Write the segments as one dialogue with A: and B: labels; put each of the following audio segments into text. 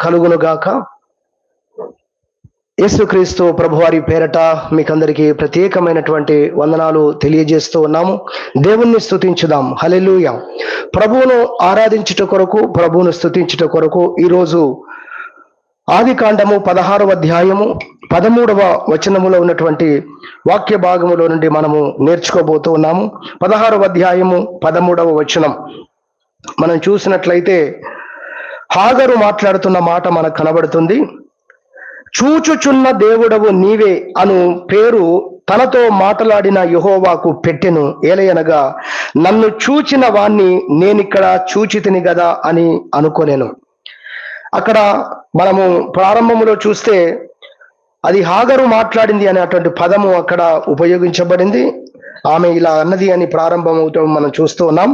A: కలుగునుగాక. యేసుక్రీస్తు ప్రభువారి పేరట మీకందరికీ ప్రత్యేకమైనటువంటి వందనాలు తెలియజేస్తూ ఉన్నాము. దేవుణ్ణి స్తుతించుదాం. హల్లెలూయా. ప్రభువును ఆరాధించుట కొరకు, ప్రభువును స్తుతించుట కొరకు ఈరోజు ఆదికాండము 16వ అధ్యాయము 13వ వచనములో ఉన్నటువంటి వాక్య భాగములో నుండి మనము నేర్చుకోబోతూ ఉన్నాము. 16వ అధ్యాయము 13వ వచనం మనం చూసినట్లయితే హాగరు మాట్లాడుతున్న మాట మనకు కనబడుతుంది. చూచుచున్న దేవుడవు నీవే అను పేరు తనతో మాట్లాడిన యెహోవాకు పెట్టెను. ఏలయనగా నన్ను చూచిన వాణ్ణి నేనిక్కడ చూచితిని గదా అని అనుకొనెను. అక్కడ మనము ప్రారంభములో చూస్తే అది హాగరు మాట్లాడింది అనేటువంటి పదము అక్కడ ఉపయోగించబడింది. ఆమె ఇలా అన్నది అని ప్రారంభమవుతాం మనం చూస్తూ ఉన్నాం.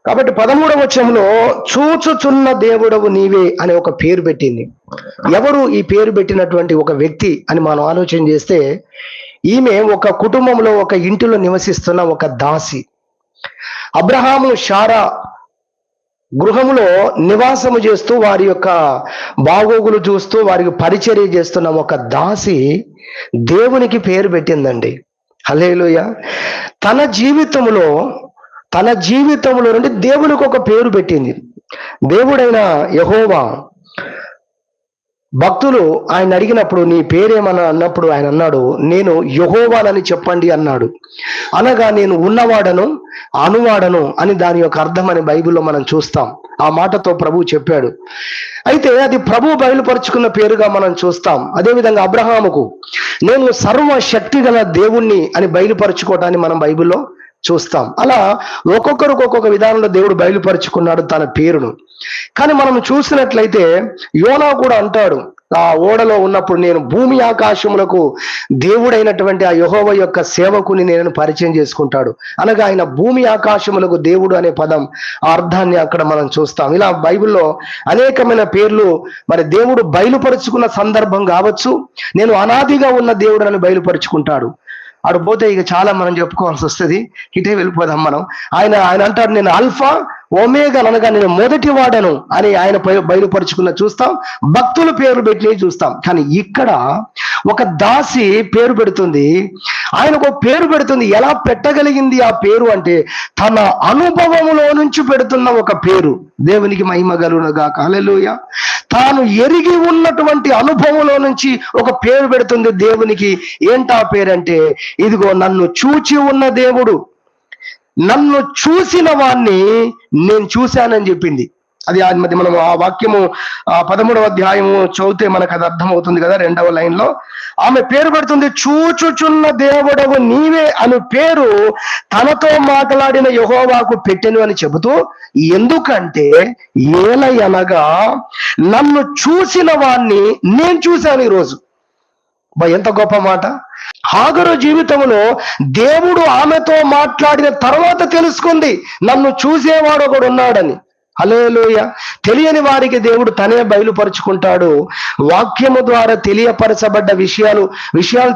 A: కాబట్టి 13వ వచనంలో చూచుచున్న దేవుడవు నీవే అనే ఒక పేరు పెట్టింది. ఎవరు ఈ పేరు పెట్టినటువంటి ఒక వ్యక్తి అని మనం ఆలోచన చేస్తే, ఈమె ఒక కుటుంబంలో ఒక ఇంటిలో నివసిస్తున్న ఒక దాసి. అబ్రహాము శారా గృహములో నివాసము చేస్తూ వారి యొక్క బాగోగులు చూస్తూ వారికి పరిచర్య చేస్తున్న ఒక దాసి దేవునికి పేరు పెట్టిందండి. హల్లెలూయా. తన జీవితంలో నుండి దేవునికి ఒక పేరు పెట్టింది. దేవుడైన యెహోవా భక్తులు ఆయన అడిగినప్పుడు నీ పేరేమన్నా అన్నప్పుడు ఆయన అన్నాడు, నేను యెహోవానని చెప్పండి అన్నాడు. అనగా నేను ఉన్నవాడను అనువాడను అని దాని యొక్క అర్థం అని బైబిల్లో మనం చూస్తాం. ఆ మాటతో ప్రభువు చెప్పాడు. అయితే అది ప్రభు బయలుపరుచుకున్న పేరుగా మనం చూస్తాం. అదేవిధంగా అబ్రహాముకు నేను సర్వశక్తి గల దేవుణ్ణి అని బయలుపరుచుకోవటాన్ని మనం బైబిల్లో చూస్తాం. అలా ఒక్కొక్కరికి ఒక్కొక్క విధానంలో దేవుడు బయలుపరుచుకున్నాడు తన పేరును. కానీ మనం చూసినట్లయితే యోనా కూడా అంటాడు, ఆ ఓడలో ఉన్నప్పుడు నేను భూమి ఆకాశములకు దేవుడైనటువంటి ఆ యెహోవా యొక్క సేవకుని నేను పరిచయం చేసుకుంటాడు. అనగా ఆయన భూమి ఆకాశములకు దేవుడు అనే పదం ఆ అర్థాన్ని అక్కడ మనం చూస్తాం. ఇలా బైబిల్లో అనేకమైన పేర్లు మరి దేవుడు బయలుపరుచుకున్న సందర్భం కావచ్చు. నేను అనాదిగా ఉన్న దేవుడు అని బయలుపరుచుకుంటాడు. అటు పోతే ఇక చాలా మనం చెప్పుకోవాల్సి వస్తుంది. ఇటే వెళ్ళిపోదాం మనం. ఆయన అంటాడు, నేను ఆల్ఫా ఒమేగా అనగా నేను మొదటి వాడను అని ఆయన బయలుపరుచుకున్న చూస్తాం. భక్తుల పేరు పెట్టి చూస్తాం. కానీ ఇక్కడ ఒక దాసి పేరు పెడుతుంది. ఆయనకు పేరు పెడుతుంది. ఎలా పెట్టగలిగింది ఆ పేరు అంటే తన అనుభవములో నుంచి పెడుతున్న ఒక పేరు. దేవునికి మహిమ కలుగునుగాక. హల్లెలూయా. తాను ఎరిగి ఉన్నటువంటి అనుభవంలో నుంచి ఒక పేరు పెడుతుంది దేవునికి. ఏంటా పేరు అంటే, ఇదిగో నన్ను చూచి ఉన్న దేవుడు, నన్ను చూసిన వాణ్ణి నేను చూశానని చెప్పింది. అది మనం ఆ వాక్యము 13వ అధ్యాయము చదివితే మనకు అది అర్థమవుతుంది కదా. 2వ లైన్లో ఆమె పేరు పెడుతుంది, చూచుచున్న దేవుడవు నీవే అను పేరు తనతో మాట్లాడిన యెహోవాకు పెట్టెను అని చెబుతూ, ఎందుకంటే ఏలయనగా నన్ను చూసిన వాణ్ణి నేను చూశాను ఈరోజు. ఎంత గొప్ప మాట. హాగరు జీవితంలో దేవుడు ఆమెతో మాట్లాడిన తర్వాత తెలుసుకుంది నన్ను చూసేవాడు ఒకడు ఉన్నాడని. హల్లెలూయా. తెలియని వారికి దేవుడు తనే బయలుపరుచుకుంటాడు. వాక్యము ద్వారా తెలియపరచబడ్డ విషయాలు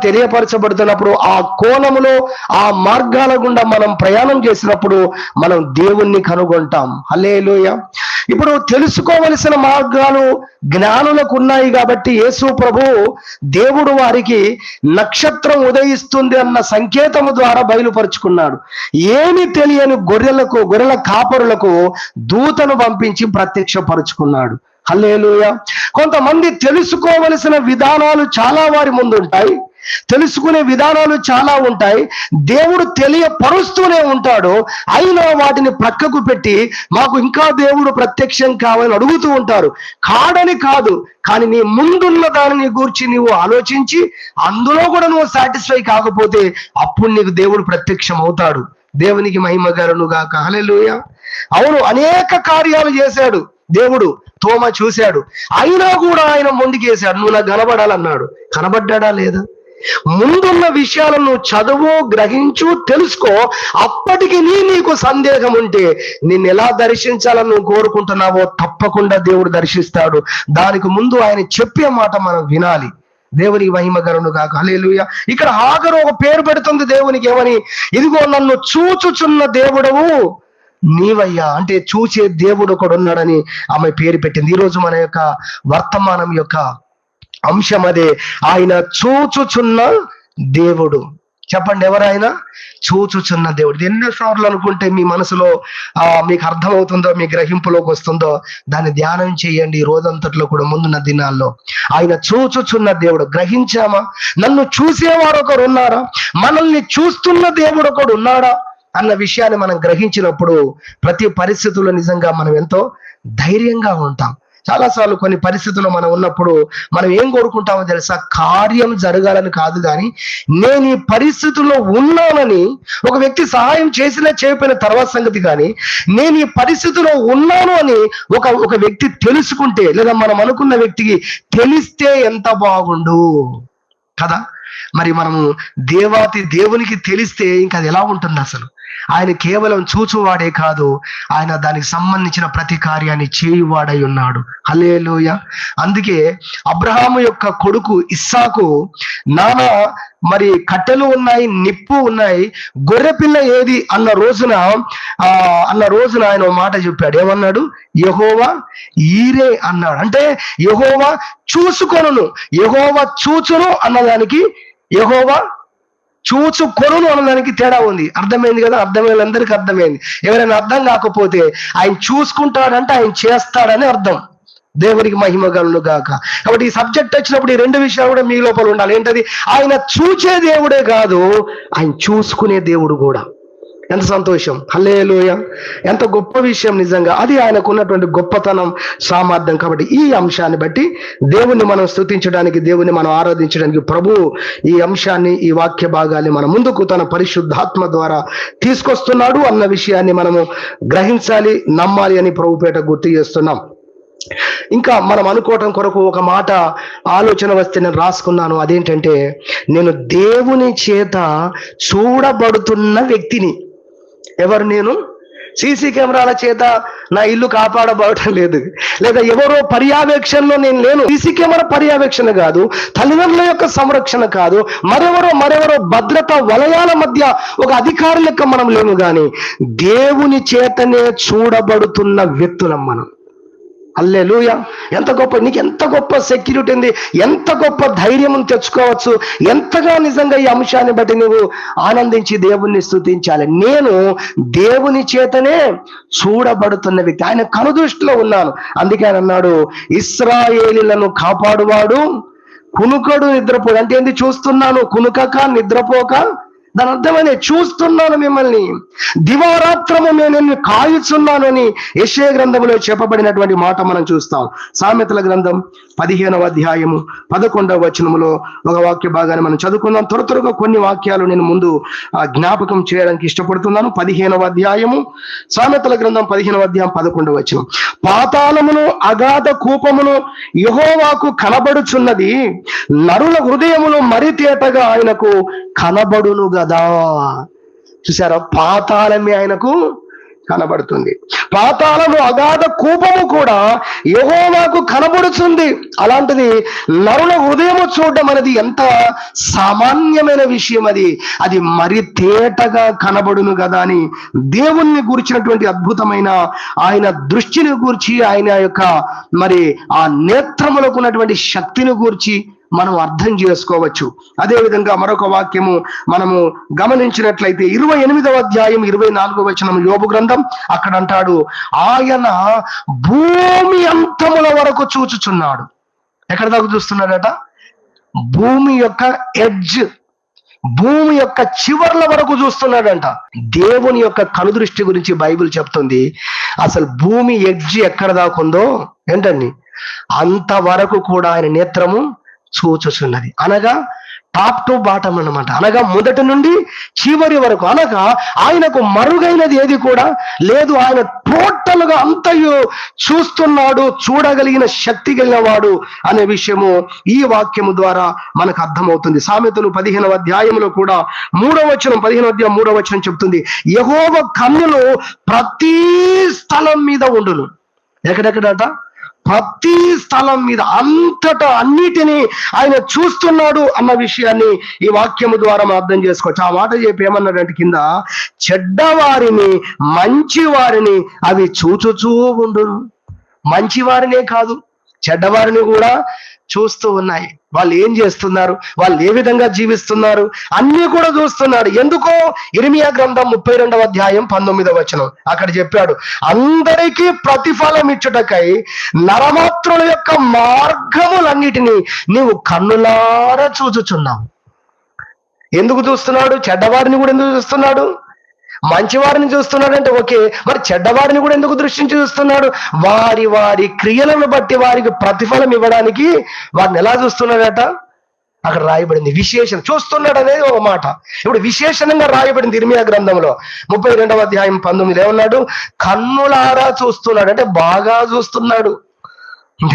A: తెలియపరచబడుతున్నప్పుడు ఆ కోణములో ఆ మార్గాల గుండా మనం ప్రయాణం చేసినప్పుడు మనం దేవుణ్ణి కనుగొంటాం. హల్లెలూయా. ఇప్పుడు తెలుసుకోవలసిన మార్గాలు జ్ఞానులకు ఉన్నాయి కాబట్టి యేసు ప్రభు దేవుడు వారికి నక్షత్రం ఉదయిస్తుంది అన్న సంకేతము ద్వారా బయలుపరుచుకున్నాడు. ఏమి తెలియని గొర్రెల కాపరులకు దూతను పంపించి ప్రత్యక్షపరుచుకున్నాడు. హల్లెలూయా. కొంతమంది తెలుసుకోవలసిన విధానాలు చాలా వారి ముందు ఉంటాయి, తెలుసుకునే విధానాలు చాలా ఉంటాయి. దేవుడు తెలియపరుస్తూనే ఉంటాడు. అయినా వాటిని ప్రక్కకు పెట్టి మాకు ఇంకా దేవుడు ప్రత్యక్షం కావాలని అడుగుతూ ఉంటారు. కాడని కాదు, కానీ నీ ముందున్న దానిని గూర్చి నీవు ఆలోచించి అందులో కూడా నువ్వు సాటిస్ఫై కాకపోతే అప్పుడు నీకు దేవుడు ప్రత్యక్షం అవుతాడు. దేవునికి మహిమ కలుగునుగాక. హల్లెలూయా. అవును, అనేక కార్యాలు చేశాడు దేవుడు. తోమ చూశాడు, అయినా కూడా ఆయన మొండికేశాడు. నువ్వు నాకు కనబడాలన్నాడు. కనబడ్డా లేదా? ముందున్న విషయాలను చదువు, గ్రహించు, తెలుసుకో. అప్పటికి నీకు సందేహం ఉంటే నిన్ను ఎలా దర్శించాలని నువ్వు కోరుకుంటున్నావో తప్పకుండా దేవుడు దర్శిస్తాడు. దానికి ముందు ఆయన చెప్పే మాట మనం వినాలి. దేవునికి మహిమ కలుగునుగాక. హల్లెలూయా. ఇక్కడ హాగరు ఒక పేరు పెడుతుంది దేవునికి. ఏమని? ఇదిగో నన్ను చూచుచున్న దేవుడవు నీవయ్యా. అంటే చూసే దేవుడు ఒకడు ఉన్నాడని ఆమె పేరు పెట్టింది. ఈరోజు మన యొక్క వర్తమానం యొక్క అంశం అదే, ఆయన చూచుచున్న దేవుడు. చెప్పండి, ఎవరైనా చూచుచున్న దేవుడు. ఎన్నోసార్లు అనుకుంటే మీ మనసులో మీకు అర్థమవుతుందో, మీ గ్రహింపులోకి వస్తుందో దాన్ని ధ్యానం చేయండి ఈ రోజంతట్లో కూడా, ముందున్న దినాల్లో. ఆయన చూచుచున్న దేవుడు. గ్రహించామా? నన్ను చూసేవారు ఒకరు ఉన్నారా, మనల్ని చూస్తున్న దేవుడు ఒకడు ఉన్నాడా అన్న విషయాన్ని మనం గ్రహించినప్పుడు ప్రతి పరిస్థితుల్లో నిజంగా మనం ఎంతో ధైర్యంగా ఉంటాం. చాలాసార్లు కొన్ని పరిస్థితుల్లో మనం ఉన్నప్పుడు మనం ఏం కోరుకుంటామో తెలుసా? కార్యం జరగాలని కాదు, కానీ నేను ఈ పరిస్థితుల్లో ఉన్నానని, ఒక వ్యక్తి సహాయం చేసినా చేయకపోయిన తర్వాత సంగతి, కానీ నేను ఈ పరిస్థితిలో ఉన్నాను అని ఒక వ్యక్తి తెలుసుకుంటే, లేదా మనం అనుకున్న వ్యక్తికి తెలిస్తే ఎంత బాగుండు కదా. మరి మనము దేవునికి తెలిస్తే ఇంకా అది ఎలా ఉంటుంది అసలు? ఆయన కేవలం చూచువాడే కాదు, ఆయన దానికి సంబంధించిన ప్రతి కార్యాన్ని చేయువాడై ఉన్నాడు. హల్లెలూయ. అందుకే అబ్రహాము యొక్క కొడుకు ఇస్సాకు, నాన్న మరి కట్టెలు ఉన్నాయి, నిప్పు ఉన్నాయి, గొర్రెపిల్ల ఏది అన్న రోజున ఆయన మాట చెప్పాడు. ఏమన్నాడు? యెహోవా ఈరే అన్నాడు. అంటే యెహోవా చూసుకొనును, యెహోవా చూచును అన్నదానికి యెహోవా చూచుకొనును అన్నదానికి తేడా ఉంది. అర్థమైంది కదా? అర్థమైన అందరికీ అర్థమైంది. ఎవరైనా అర్థం కాకపోతే, ఆయన చూసుకుంటాడంటే ఆయన చేస్తాడని అర్థం. దేవునికి మహిమ కలుగును గాక. కాబట్టి ఈ సబ్జెక్ట్ వచ్చినప్పుడు ఈ రెండు విషయాలు కూడా మీ లోపల ఉండాలి. ఏంటది? ఆయన చూచే దేవుడే కాదు, ఆయన చూసుకునే దేవుడు కూడా. ఎంత సంతోషం! హల్లెలూయ. ఎంత గొప్ప విషయం నిజంగా. అది ఆయనకు ఉన్నటువంటి గొప్పతనం, సామర్థ్యం. కాబట్టి ఈ అంశాన్ని బట్టి దేవుణ్ణి మనం స్తుతించడానికి, దేవుణ్ణి మనం ఆరాధించడానికి ప్రభువు ఈ అంశాన్ని, ఈ వాక్య భాగాన్ని మన ముందుకు తన పరిశుద్ధాత్మ ద్వారా తీసుకొస్తున్నాడు అన్న విషయాన్ని మనము గ్రహించాలి, నమ్మాలి అని ప్రభుపేట గుర్తు చేస్తున్నాం. ఇంకా మనం అనుకోవటం కొరకు ఒక మాట ఆలోచన వస్తే నేను రాసుకున్నాను. అదేంటంటే, నేను దేవుని చేత చూడబడుతున్న వ్యక్తిని. ఎవరు? నేను సీసీ కెమెరాల చేత నా ఇల్లు కాపాడబడటం లేదు, లేదా ఎవరో పర్యవేక్షణలో నేను లేను. సీసీ కెమెరా పర్యవేక్షణ కాదు, తల్లిదండ్రుల యొక్క సంరక్షణ కాదు, మరెవరో భద్రతా వలయాల మధ్య ఒక అధికారి లెక్క మనం లేము, కానీ దేవుని చేతనే చూడబడుతున్న వ్యక్తులం మనం. హల్లెలూయ. ఎంత గొప్ప! నీకు ఎంత గొప్ప సెక్యూరిటీ ఉంది, ఎంత గొప్ప ధైర్యం తెచ్చుకోవచ్చు. ఎంతగా నిజంగా ఈ అంశాన్ని బట్టి నువ్వు ఆనందించి దేవుణ్ణి స్తుతించాలి. నేను దేవుని చేతనే చూడబడుతున్న వ్యక్తి, ఆయన కనుదృష్టిలో ఉన్నాను. అందుకే ఆయన అన్నాడు, ఇశ్రాయేలీయులను కాపాడువాడు కునుకడు నిద్రపోడు. అంటే ఏంటి? చూస్తున్నాను, కునుకక నిద్రపోక. దాని అర్థమనే చూస్తున్నాను మిమ్మల్ని, దివారాత్రము నేను కాయుచున్నాను అని యెషయా గ్రంథంలో చెప్పబడినటువంటి మాట మనం చూస్తాం. సామెతల గ్రంథం 15వ అధ్యాయము 11వ వచనములో ఒక వాక్య భాగాన్ని మనం చదువుకుందాం. త్వరగా కొన్ని వాక్యాలు నేను ముందు జ్ఞాపకం చేయడానికి ఇష్టపడుతున్నాను. 15వ అధ్యాయము, సామెతల గ్రంథం 15వ అధ్యాయం 11వ వచనం. పాతాళమును అగాధ కూపమును యెహోవాకు కనబడుచున్నది, నరుల హృదయములు మరి తేటగా ఆయనకు కనబడును కదా. చూసారా? పాతాళమే ఆయనకు కనబడుతుంది. పాతాళము అగాధ కూపము కూడా యెహోవాకు కనబడుతుంది. అలాంటిది నరుల హృదయము చూడడం అనేది ఎంత సామాన్యమైన విషయం. అది మరి తేటగా కనబడును కదా అని దేవుణ్ణి గురించినటువంటి అద్భుతమైన ఆయన దృష్టిని గూర్చి, ఆయన యొక్క మరి ఆ నేత్రములకు ఉన్నటువంటి శక్తిని గూర్చి మనం అర్థం చేసుకోవచ్చు. అదే విధంగా మరొక వాక్యము మనము గమనించినట్లయితే 28వ అధ్యాయం 24వ వచనం యోబు గ్రంథం. అక్కడ అంటాడు, ఆయన భూమి అంతముల వరకు చూచుచున్నాడు. ఎక్కడ దాకా చూస్తున్నాడట? భూమి యొక్క ఎడ్జ్, భూమి యొక్క చివర్ల వరకు చూస్తున్నాడంట. దేవుని యొక్క కనుదృష్టి గురించి బైబిల్ చెప్తుంది. అసలు భూమి ఎడ్జ్ ఎక్కడ దాకుందో ఏంటండి, అంతవరకు కూడా ఆయన నేత్రము చూచుచున్నది. అనగా టాప్ టు బాటం అన్నమాట. అనగా మొదటి నుండి చివరి వరకు. అనగా ఆయనకు మరుగైనది ఏది కూడా లేదు. ఆయన టోటల్ గా అంతయు చూస్తున్నాడు, చూడగలిగిన శక్తి కలిగిన వాడు అనే విషయము ఈ వాక్యము ద్వారా మనకు అర్థమవుతుంది. సామెతలు 15వ అధ్యాయంలో కూడా 3వ వచనం, 15వ అధ్యాయం 3వ వచనం చెప్తుంది, యెహోవా కన్నులు ప్రతి స్థలం మీద ఉండును. ఎక్కడెక్కడట? ప్రతి స్థలం మీద అంతటా అన్నిటినీ ఆయన చూస్తున్నాడు అన్న విషయాన్ని ఈ వాక్యము ద్వారా మనం అర్థం చేసుకోవచ్చు. ఆ మాట చెప్పి ఏమన్నాడంటే కింద, చెడ్డవారిని మంచి వారిని అవి చూచుచూ ఉండును. మంచి వారినే కాదు, చెడ్డవారిని కూడా చూస్తూ ఉన్నాయి. వాళ్ళు ఏం చేస్తున్నారు, వాళ్ళు ఏ విధంగా జీవిస్తున్నారు అన్ని కూడా చూస్తున్నాడు. ఎందుకో ఇర్మియా గ్రంథం 32వ అధ్యాయం 19వ వచనం అక్కడ చెప్పాడు, అందరికీ ప్రతిఫలం ఇచ్చుటకై నరమాత్రుల యొక్క మార్గములన్నిటినీ నీవు కన్నులారా చూచుచున్నావు. ఎందుకు చూస్తున్నాడు? చెడ్డవారిని కూడా ఎందుకు చూస్తున్నాడు? మంచివారిని చూస్తున్నాడు అంటే ఓకే, మరి చెడ్డవారిని కూడా ఎందుకు దృష్టించి చూస్తున్నాడు? వారి వారి క్రియలను బట్టి వారికి ప్రతిఫలం ఇవ్వడానికి వారిని ఎలా చూస్తున్నాడట? అక్కడ రాయబడింది విశేషణ. చూస్తున్నాడు అనేది ఒక మాట, ఇప్పుడు విశేషణంగా రాయబడింది ఇర్మియా గ్రంథంలో 32వ అధ్యాయం 19 ఏమన్నాడు? కన్నులారా చూస్తున్నాడు అంటే బాగా చూస్తున్నాడు.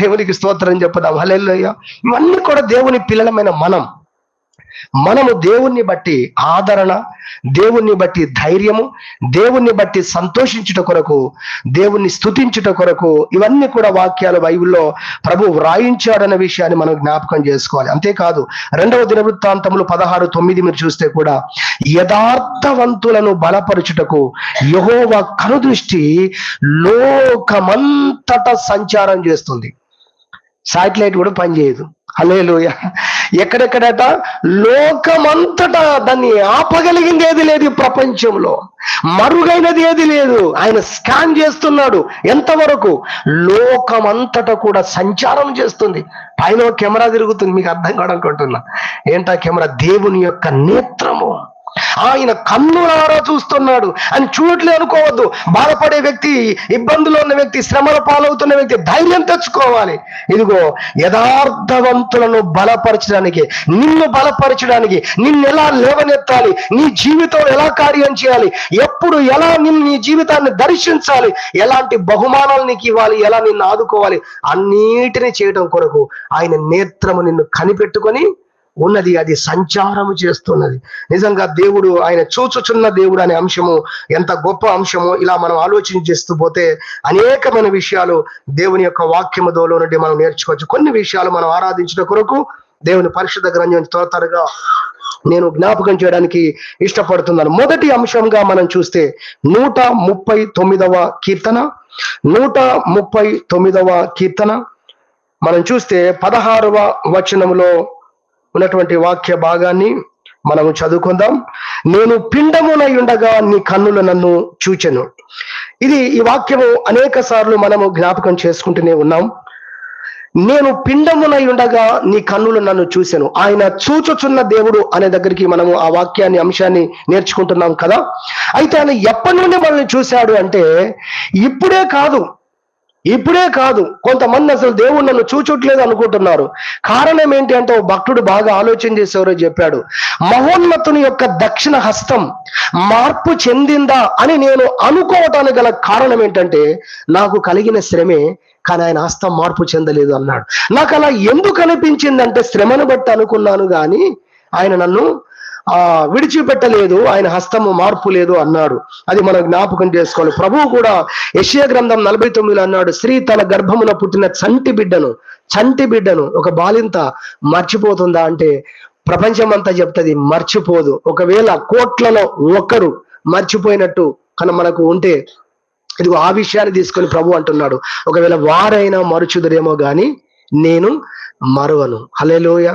A: దేవునికి స్తోత్రం చెప్పుదాం. హల్లెలూయా. ఇవన్నీ కూడా దేవుని పిల్లలమైన మనము దేవుణ్ణి బట్టి ఆదరణ, దేవుణ్ణి బట్టి ధైర్యము, దేవుణ్ణి బట్టి సంతోషించుట కొరకు, దేవుణ్ణి స్తుతించుట కొరకు ఇవన్నీ కూడా వాక్యాలు బైబిల్లో ప్రభు వ్రాయించాడన్న విషయాన్ని మనం జ్ఞాపకం చేసుకోవాలి. అంతేకాదు 2వ దినవృత్తాంతములు 16:9 మీరు చూస్తే కూడా, యథార్థవంతులను బలపరచుటకు యెహోవా కనుదృష్టి లోకమంతట సంచారం చేస్తుంది. శాటిలైట్ కూడా పనిచేయదు. హల్లెలూయా. ఎక్కడెక్కడట? లోకమంతటా. దాన్ని ఆపగలిగింది ఏది లేదు ఈ ప్రపంచంలో, మరుగైనది ఏది లేదు. ఆయన స్కాన్ చేస్తున్నాడు. ఎంతవరకు? లోకమంతటా కూడా సంచారం చేస్తుంది. పైన కెమెరా తిరుగుతుంది, మీకు అర్థం కావనుకుంటున్నా. ఏంటా కెమెరా? దేవుని యొక్క నేత్రము. ఆయన కన్నులారా చూస్తున్నాడు అని చూడట్లే అనుకోవద్దు. బాధపడే వ్యక్తి, ఇబ్బందులో ఉన్న వ్యక్తి, శ్రమల పాలవుతున్న వ్యక్తి ధైర్యం తెచ్చుకోవాలి. ఇదిగో యథార్థవంతులను బలపరచడానికి, నిన్ను బలపరచడానికి, నిన్ను ఎలా లేవనెత్తాలి, నీ జీవితం ఎలా కార్యం చేయాలి, ఎప్పుడు ఎలా నిన్ను నీ జీవితాన్ని దర్శించాలి, ఎలాంటి బహుమానాలు నీకు ఇవ్వాలి, ఎలా నిన్ను ఆదుకోవాలి, అన్నిటినీ చేయడం కొరకు ఆయన నేత్రము నిన్ను కనిపెట్టుకొని ఉన్నది. అది సంచారము చేస్తున్నది. నిజంగా దేవుడు ఆయన చూచుచున్న దేవుడు అనే అంశము ఎంత గొప్ప అంశమో ఇలా మనం ఆలోచన చేస్తూ పోతే అనేకమైన విషయాలు దేవుని యొక్క వాక్యము దోలో నుండి మనం నేర్చుకోవచ్చు. కొన్ని విషయాలు మనం ఆరాధించడం కొరకు దేవుని పరిశుద్ధ గ్రంథం త్వరగా నేను జ్ఞాపకం చేయడానికి ఇష్టపడుతున్నాను. మొదటి అంశంగా మనం చూస్తే 139వ కీర్తన, 139వ కీర్తన మనం చూస్తే 16వ వచనములో ఉన్నటువంటి వాక్య భాగాన్ని మనము చదువుకుందాం. నేను పిండమునై ఉండగా నీ కన్నులు నన్ను చూచెను. ఈ వాక్యము అనేక సార్లు మనము జ్ఞాపకం చేసుకుంటూనే ఉన్నాం. నేను పిండమునై ఉండగా నీ కన్నులు నన్ను చూసెను. ఆయన చూచుచున్న దేవుడు అనే దగ్గరికి మనము ఆ వాక్యాన్ని, అంశాన్ని నేర్చుకుంటున్నాం కదా. అయితే ఆయన ఎప్పటి నుండి మనల్ని చూశాడు అంటే ఇప్పుడే కాదు. కొంతమంది అసలు దేవుడు నన్ను చూచట్లేదు అనుకుంటున్నారు. కారణం ఏంటి అంటే, భక్తుడు బాగా ఆలోచన చేసేవారో చెప్పాడు, మహోన్నతుని యొక్క దక్షిణ హస్తం మార్పు చెందిందా అని నేను అనుకోవటానికి గల కారణం ఏంటంటే, నాకు కలిగిన శ్రమే కానీ ఆయన హస్తం మార్పు చెందలేదు అన్నాడు. నాకు అలా ఎందుకు అనిపించిందంటే, శ్రమను బట్టి అనుకున్నాను కానీ ఆయన నన్ను విడిచిపెట్టలేదు, ఆయన హస్తము మార్పు లేదు అన్నాడు. అది మనం జ్ఞాపకం చేసుకోవాలి. ప్రభువు కూడా యెషయా గ్రంథం 49లో అన్నాడు, స్త్రీ తన గర్భమున పుట్టిన చంటి బిడ్డను ఒక బాలింత మర్చిపోతుందా అంటే, ప్రపంచం అంతా చెప్తుంది మర్చిపోదు. ఒకవేళ కోట్లలో ఒకరు మర్చిపోయినట్టు కనుక మనకు ఉంటే, ఇదిగో ఆ విషయాన్ని తీసుకొని ప్రభు అంటున్నాడు, ఒకవేళ వారైనా మరుచుదురేమో గాని నేను మరువను. హల్లెలూయా.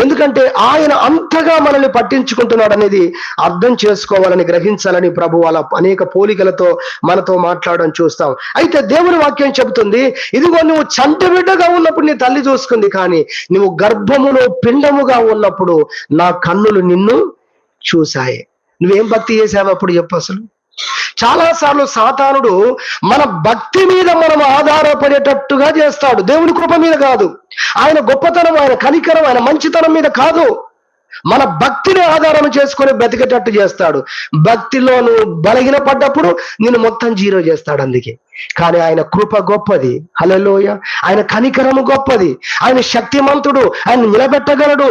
A: ఎందుకంటే ఆయన అంతగా మనల్ని పట్టించుకుంటున్నాడు అనేది అర్థం చేసుకోవాలని, గ్రహించాలని ప్రభు అలా అనేక పోలికలతో మనతో మాట్లాడడం చూస్తాం. అయితే దేవుని వాక్యం చెబుతుంది, ఇదిగో నువ్వు చంటి బిడ్డగా ఉన్నప్పుడు నీ తల్లి చూసుకుంది, కానీ నువ్వు గర్భములో పిండముగా ఉన్నప్పుడు నా కన్నులు నిన్ను చూశాయి. నువ్వేం భక్తి చేసావు అప్పుడు చెప్పు. అసలు చాలా సార్లు సాతానుడు మన భక్తి మీద మనం ఆధారపడేటట్టుగా చేస్తాడు. దేవుని కృప మీద కాదు, ఆయన గొప్పతనం, ఆయన కనికరం, ఆయన మంచితనం మీద కాదు. మన భక్తిని ఆధారం చేసుకొని బ్రతికేటట్టు చేస్తాడు. భక్తిలో నువ్వు బలహీన పడ్డప్పుడు నిన్ను మొత్తం జీరో చేస్తాడు. అందుకే కానీ ఆయన కృప గొప్పది. హల్లెలూయా. ఆయన కనికరము గొప్పది. ఆయన శక్తిమంతుడు. ఆయన నిలబెట్టగలడు.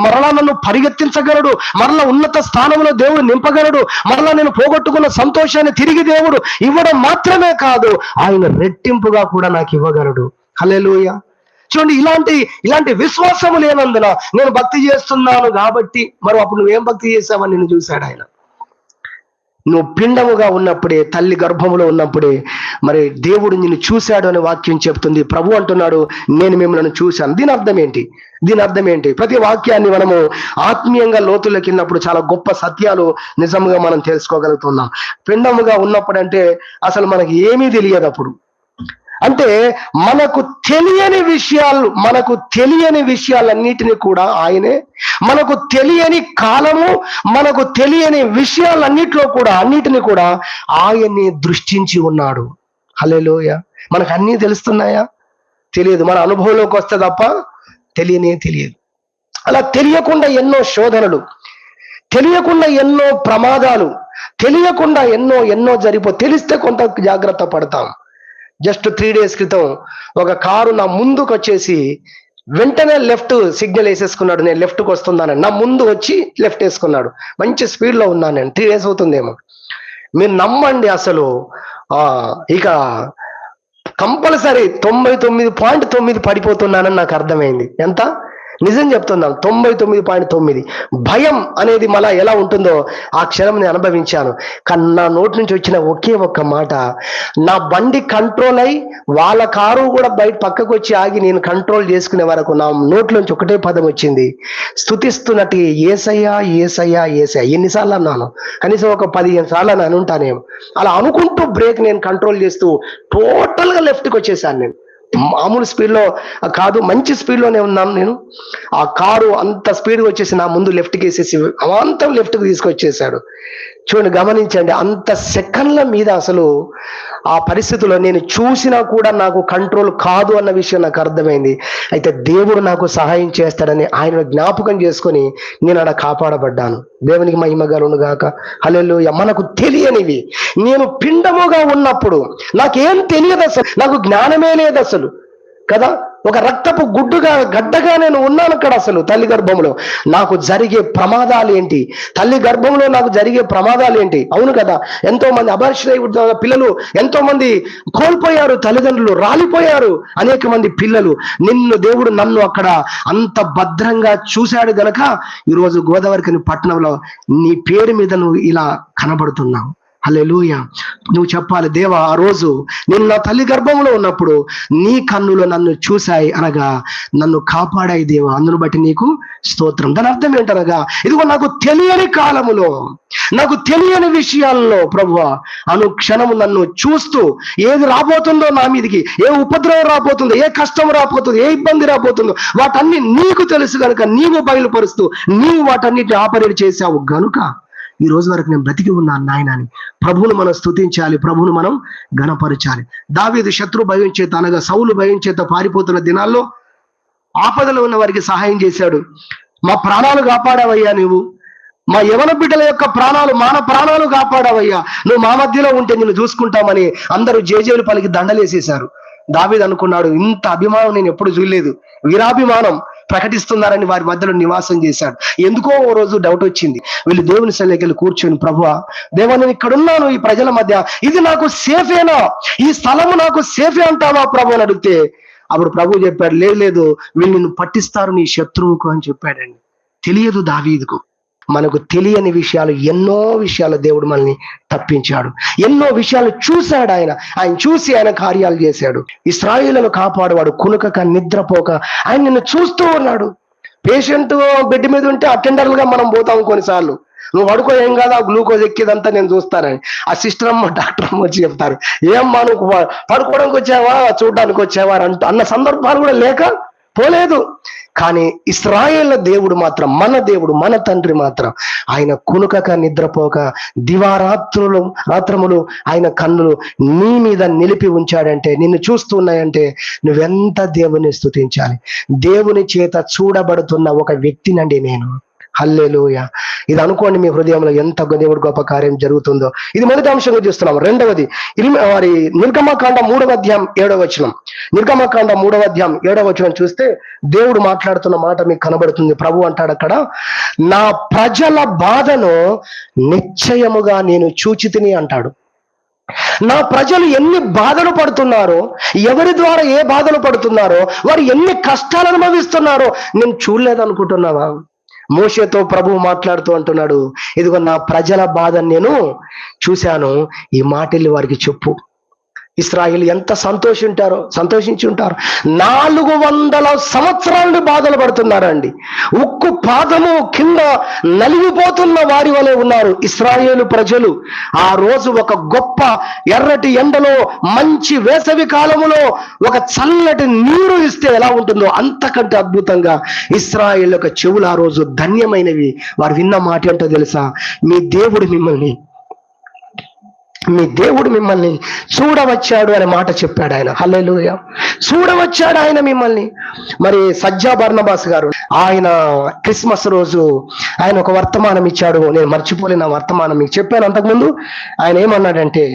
A: మరలా నన్ను పరిగెత్తించగలడు. మరలా ఉన్నత స్థానంలో దేవుడు నింపగలడు. మరలా నేను పోగొట్టుకున్న సంతోషాన్ని తిరిగి దేవుడు ఇవ్వడం మాత్రమే కాదు, ఆయన రెట్టింపుగా కూడా నాకు ఇవ్వగలడు. హల్లెలూయా. చూడండి, ఇలాంటి విశ్వాసము లేనందున నేను భక్తి చేస్తున్నాను కాబట్టి, మరి అప్పుడు నువ్వేం భక్తి చేసావని నిన్ను చూశాడు ఆయన. నువ్వు పిండముగా ఉన్నప్పుడే, తల్లి గర్భములో ఉన్నప్పుడే మరి దేవుడు నిన్ను చూశాడు అనే వాక్యం చెప్తుంది. ప్రభు అంటున్నాడు, నేను మిమ్మల్ని చూశాను. దీని అర్థం ఏంటి? ప్రతి వాక్యాన్ని మనము ఆత్మీయంగా లోతుల్లోకి వెళ్ళినప్పుడు చాలా గొప్ప సత్యాలు నిజంగా మనం తెలుసుకోగలుగుతున్నాం. పిండముగా ఉన్నప్పుడు అంటే అసలు మనకి ఏమీ తెలియదు. అప్పుడు అంటే మనకు తెలియని విషయాలన్నిటిని కూడా ఆయనే, మనకు తెలియని కాలము, మనకు తెలియని అన్నిటిని కూడా ఆయన్ని దృష్టించి ఉన్నాడు. హల్లెలూయా. మనకు అన్నీ తెలుస్తున్నాయా? తెలియదు. మన అనుభవంలోకి వస్తే తప్ప తెలియదు. అలా తెలియకుండా ఎన్నో శోధనలు, తెలియకుండా ఎన్నో ప్రమాదాలు, తెలియకుండా ఎన్నో తెలిస్తే కొంత జాగ్రత్త పడతాం. జస్ట్ 3 days క్రితం ఒక కారు నా ముందుకు వచ్చేసి వెంటనే లెఫ్ట్ సిగ్నల్ వేసేసుకున్నాడు. నేను లెఫ్ట్కి వస్తున్నానని నా ముందు వచ్చి లెఫ్ట్ వేసుకున్నాడు. మంచి స్పీడ్లో ఉన్నాను నేను. 3 days అవుతుందేమో. మీరు నమ్మండి, అసలు ఇక కంపల్సరీ 99.9 పడిపోతున్నానని నాకు అర్థమైంది. ఎంత నిజం చెప్తున్నాను, 99.9. భయం అనేది మళ్ళా ఎలా ఉంటుందో ఆ క్షణం నేను అనుభవించాను. కానీ నా నోటి నుంచి వచ్చిన ఒకే ఒక్క మాట, నా బండి కంట్రోల్ అయి వాళ్ళ కారు కూడా బయట పక్కకు వచ్చి ఆగి నేను కంట్రోల్ చేసుకునే వరకు నా నోట్లోంచి ఒకటే పదం వచ్చింది, స్తుతిస్తున్నట్టు యేసయ్యా యేసయ్యా యేసయ్యా. ఎన్నిసార్లు అన్నాను? కనీసం ఒక 15 సార్లు అని ఉంటానేమో. అలా అనుకుంటూ బ్రేక్ నేను కంట్రోల్ చేస్తూ టోటల్గా లెఫ్ట్కి వచ్చేసాను. నేను మామూలు స్పీడ్లో కాదు, మంచి స్పీడ్లోనే ఉన్నాను నేను. ఆ కారు అంత స్పీడ్గా వచ్చేసి నా ముందు లెఫ్ట్కి వేసేసి అమాంతం లెఫ్ట్కి తీసుకొచ్చేసాడు. చూడండి, గమనించండి, అంత సెకండ్ల మీద అసలు ఆ పరిస్థితుల్లో నేను చూసినా కూడా నాకు కంట్రోల్ కాదు అన్న విషయం నాకు అర్థమైంది. అయితే దేవుడు నాకు సహాయం చేస్తాడని ఆయన జ్ఞాపకం చేసుకొని నేను అక్కడ కాపాడబడ్డాను. దేవునికి మహిమ కలుగును గాక. హల్లెలూయా. మనకు తెలియనివి, నేను పిండముగా ఉన్నప్పుడు నాకేం తెలియదు, అసలు నాకు జ్ఞానమే లేదు అసలు కదా. ఒక రక్తపు గడ్డగా నేను ఉన్నాను అక్కడ. అసలు తల్లి గర్భంలో నాకు జరిగే ప్రమాదాలు ఏంటి, తల్లి గర్భంలో నాకు జరిగే ప్రమాదాలు ఏంటి? అవును కదా, ఎంతో మంది అబార్షణ పిల్లలు, ఎంతో మంది కోల్పోయారు, తల్లిదండ్రులు రాలిపోయారు, అనేక మంది పిల్లలు. దేవుడు నన్ను అక్కడ అంత భద్రంగా చూశాడు గనక ఈరోజు గోదావరికని పట్టణంలో నీ పేరు మీద నువ్వు ఇలా కనబడుతున్నావు. హల్లెలూయా. నువ్వు చెప్పాలి, దేవా, ఆ రోజు నేను నా తల్లి గర్భంలో ఉన్నప్పుడు నీ కన్నులు నన్ను చూశాయి అనగా నన్ను కాపాడాయి దేవా, అందును బట్టి నీకు స్తోత్రం. దాని అర్థం ఏంటనగా, ఇదిగో నాకు తెలియని కాలములో, నాకు తెలియని విషయాల్లో ప్రభువా అనుక్షణము నన్ను చూస్తూ, ఏది రాబోతుందో నా మీదికి, ఏ ఉపద్రవం రాబోతుందో, ఏ కష్టం రాబోతుందో, ఏ ఇబ్బంది రాబోతుందో వాటన్ని నీకు తెలుసు కనుక నీవు బయలుపరుస్తూ నీవు వాటన్నిటిని ఆపరేట్ చేశావు గనుక ఈ రోజు వరకు నేను బ్రతికి ఉన్నాను నాయన అని ప్రభువును మనం స్తుతించాలి, ప్రభువును మనం ఘనపరచాలి. దావీదు శత్రు భయం చేత అనగా సౌలు భయం చేత పారిపోతున్న దినాల్లో ఆపదలో ఉన్న వారికి సహాయం చేశాడు. మా ప్రాణాలు కాపాడావయ్యా నువ్వు, మా యవన బిడ్డల యొక్క ప్రాణాలు, మాన ప్రాణాలు కాపాడావయ్యా, నువ్వు మా మధ్యలో ఉంటే నిన్ను చూసుకుంటామని అందరూ జేజేలు పలికి దండలేసేశారు. దావీదు అనుకున్నాడు, ఇంత అభిమానం నేను ఎప్పుడు చూడలేదు, వీరాభిమానం ప్రకటిస్తున్నారని వారి మధ్యలో నివాసం చేశాడు. ఎందుకో ఓ రోజు డౌట్ వచ్చింది. వీళ్ళు దేవుని సన్నిధికి వెళ్ళి కూర్చొని, ప్రభువా దేవా నేను ఇక్కడ ఉన్నాను ఈ ప్రజల మధ్య, ఇది నాకు సేఫేనా, ఈ స్థలము నాకు సేఫే అంటావా ప్రభు అని అడిగితే అప్పుడు ప్రభు చెప్పాడు, లేదు వీళ్ళు నిన్ను పట్టిస్తారు నీ శత్రువుకు అని చెప్పాడండి. తెలియదు దావీదుకు. మనకు తెలియని విషయాలు, ఎన్నో విషయాలు దేవుడు మనల్ని తప్పించాడు, ఎన్నో విషయాలు చూశాడు. ఆయన చూసి ఆయన కార్యాలు చేశాడు. ఇశ్రాయేలును కాపాడువాడు, కునుకక నిద్రపోక ఆయన నిన్ను చూస్తూ ఉన్నాడు. పేషెంట్ బెడ్ మీద ఉంటే అటెండర్లుగా మనం పోతాం కొన్నిసార్లు, నువ్వు పడుకో ఏం కాదు, ఆ గ్లూకోజ్ ఎక్కేదంతా నేను చూస్తానని ఆ సిస్టర్ అమ్మ డాక్టర్ అమ్మ వచ్చి చెప్తారు, ఏమ్మా నువ్వు పడుకోవడానికి వచ్చావా చూడడానికి వచ్చావా అన్న సందర్భాలు కూడా లేక పోలేదు. కానీ ఇశ్రాయేళ్ల దేవుడు మాత్రం, మన దేవుడు, మన తండ్రి మాత్రం ఆయన కునుకక నిద్రపోక రాత్రములు ఆయన కన్నులు నీ మీద నిలిపి ఉంచాడంటే, నిన్ను చూస్తున్నాయంటే నువ్వెంత దేవుని స్తుతించాలి. దేవుని చేత చూడబడుతున్న ఒక వ్యక్తినండి నేను. హల్లెలూయా. ఇది అనుకోండి, మీ హృదయంలో ఎంత దేవుడు గొప్ప కార్యం జరుగుతుందో. ఇది మొదటి అంశంగా చూస్తున్నాం. రెండవది వారి నిర్గమకాండ 3వ అధ్యాయం 7వ వచనం. నిర్గమకాండ 3వ అధ్యాయం 7వ వచనం చూస్తే దేవుడు మాట్లాడుతున్న మాట మీకు కనబడుతుంది. ప్రభు అంటాడు అక్కడ, నా ప్రజల బాధను నిశ్చయముగా నేను చూచితిని అంటాడు. నా ప్రజలు ఎన్ని బాధలు పడుతున్నారో, ఎవరి ద్వారా ఏ బాధలు పడుతున్నారో, వారు ఎన్ని కష్టాలు అనుభవిస్తున్నారో నేను చూడలేదనుకుంటున్నావా? మోషేతో ప్రభువు మాట్లాడుతూ అంటున్నాడు, ఇదిగో నా ప్రజల బాధను నేను చూశాను, ఈ మాటల్ని వారికి చెప్పు. ఇశ్రాయేలు ఎంత సంతోషించి ఉంటారు. 400 సంవత్సరాలు బాధలు పడుతున్నారండి. ఉక్కు పాదము కింద నలిగిపోతున్న వారి వలె ఉన్నారు ఇశ్రాయేలు ప్రజలు. ఆ రోజు ఒక గొప్ప ఎర్రటి ఎండలో, మంచి వేసవి కాలములో ఒక చల్లటి నీరు ఇస్తే ఎలా ఉంటుందో అంతకంటే అద్భుతంగా ఇశ్రాయేలు యొక్క చెవులు ఆ రోజు ధన్యమైనవి. వారు విన్న మాట ఏంటో తెలుసా? మీ దేవుడు మిమ్మల్ని చూడవచ్చాడు అనే మాట చెప్పాడు ఆయన. హల్లెలూయా. చూడవచ్చాడు ఆయన మిమ్మల్ని. మరి సజ్జా బర్నబాస్ గారు, ఆయన క్రిస్మస్ రోజు ఆయన ఒక వర్తమానం ఇచ్చాడు. నేను మర్చిపోలేను ఆ వర్తమానం, మీకు చెప్పాను అంతకుముందు. ఆయన ఏమన్నాడంటే,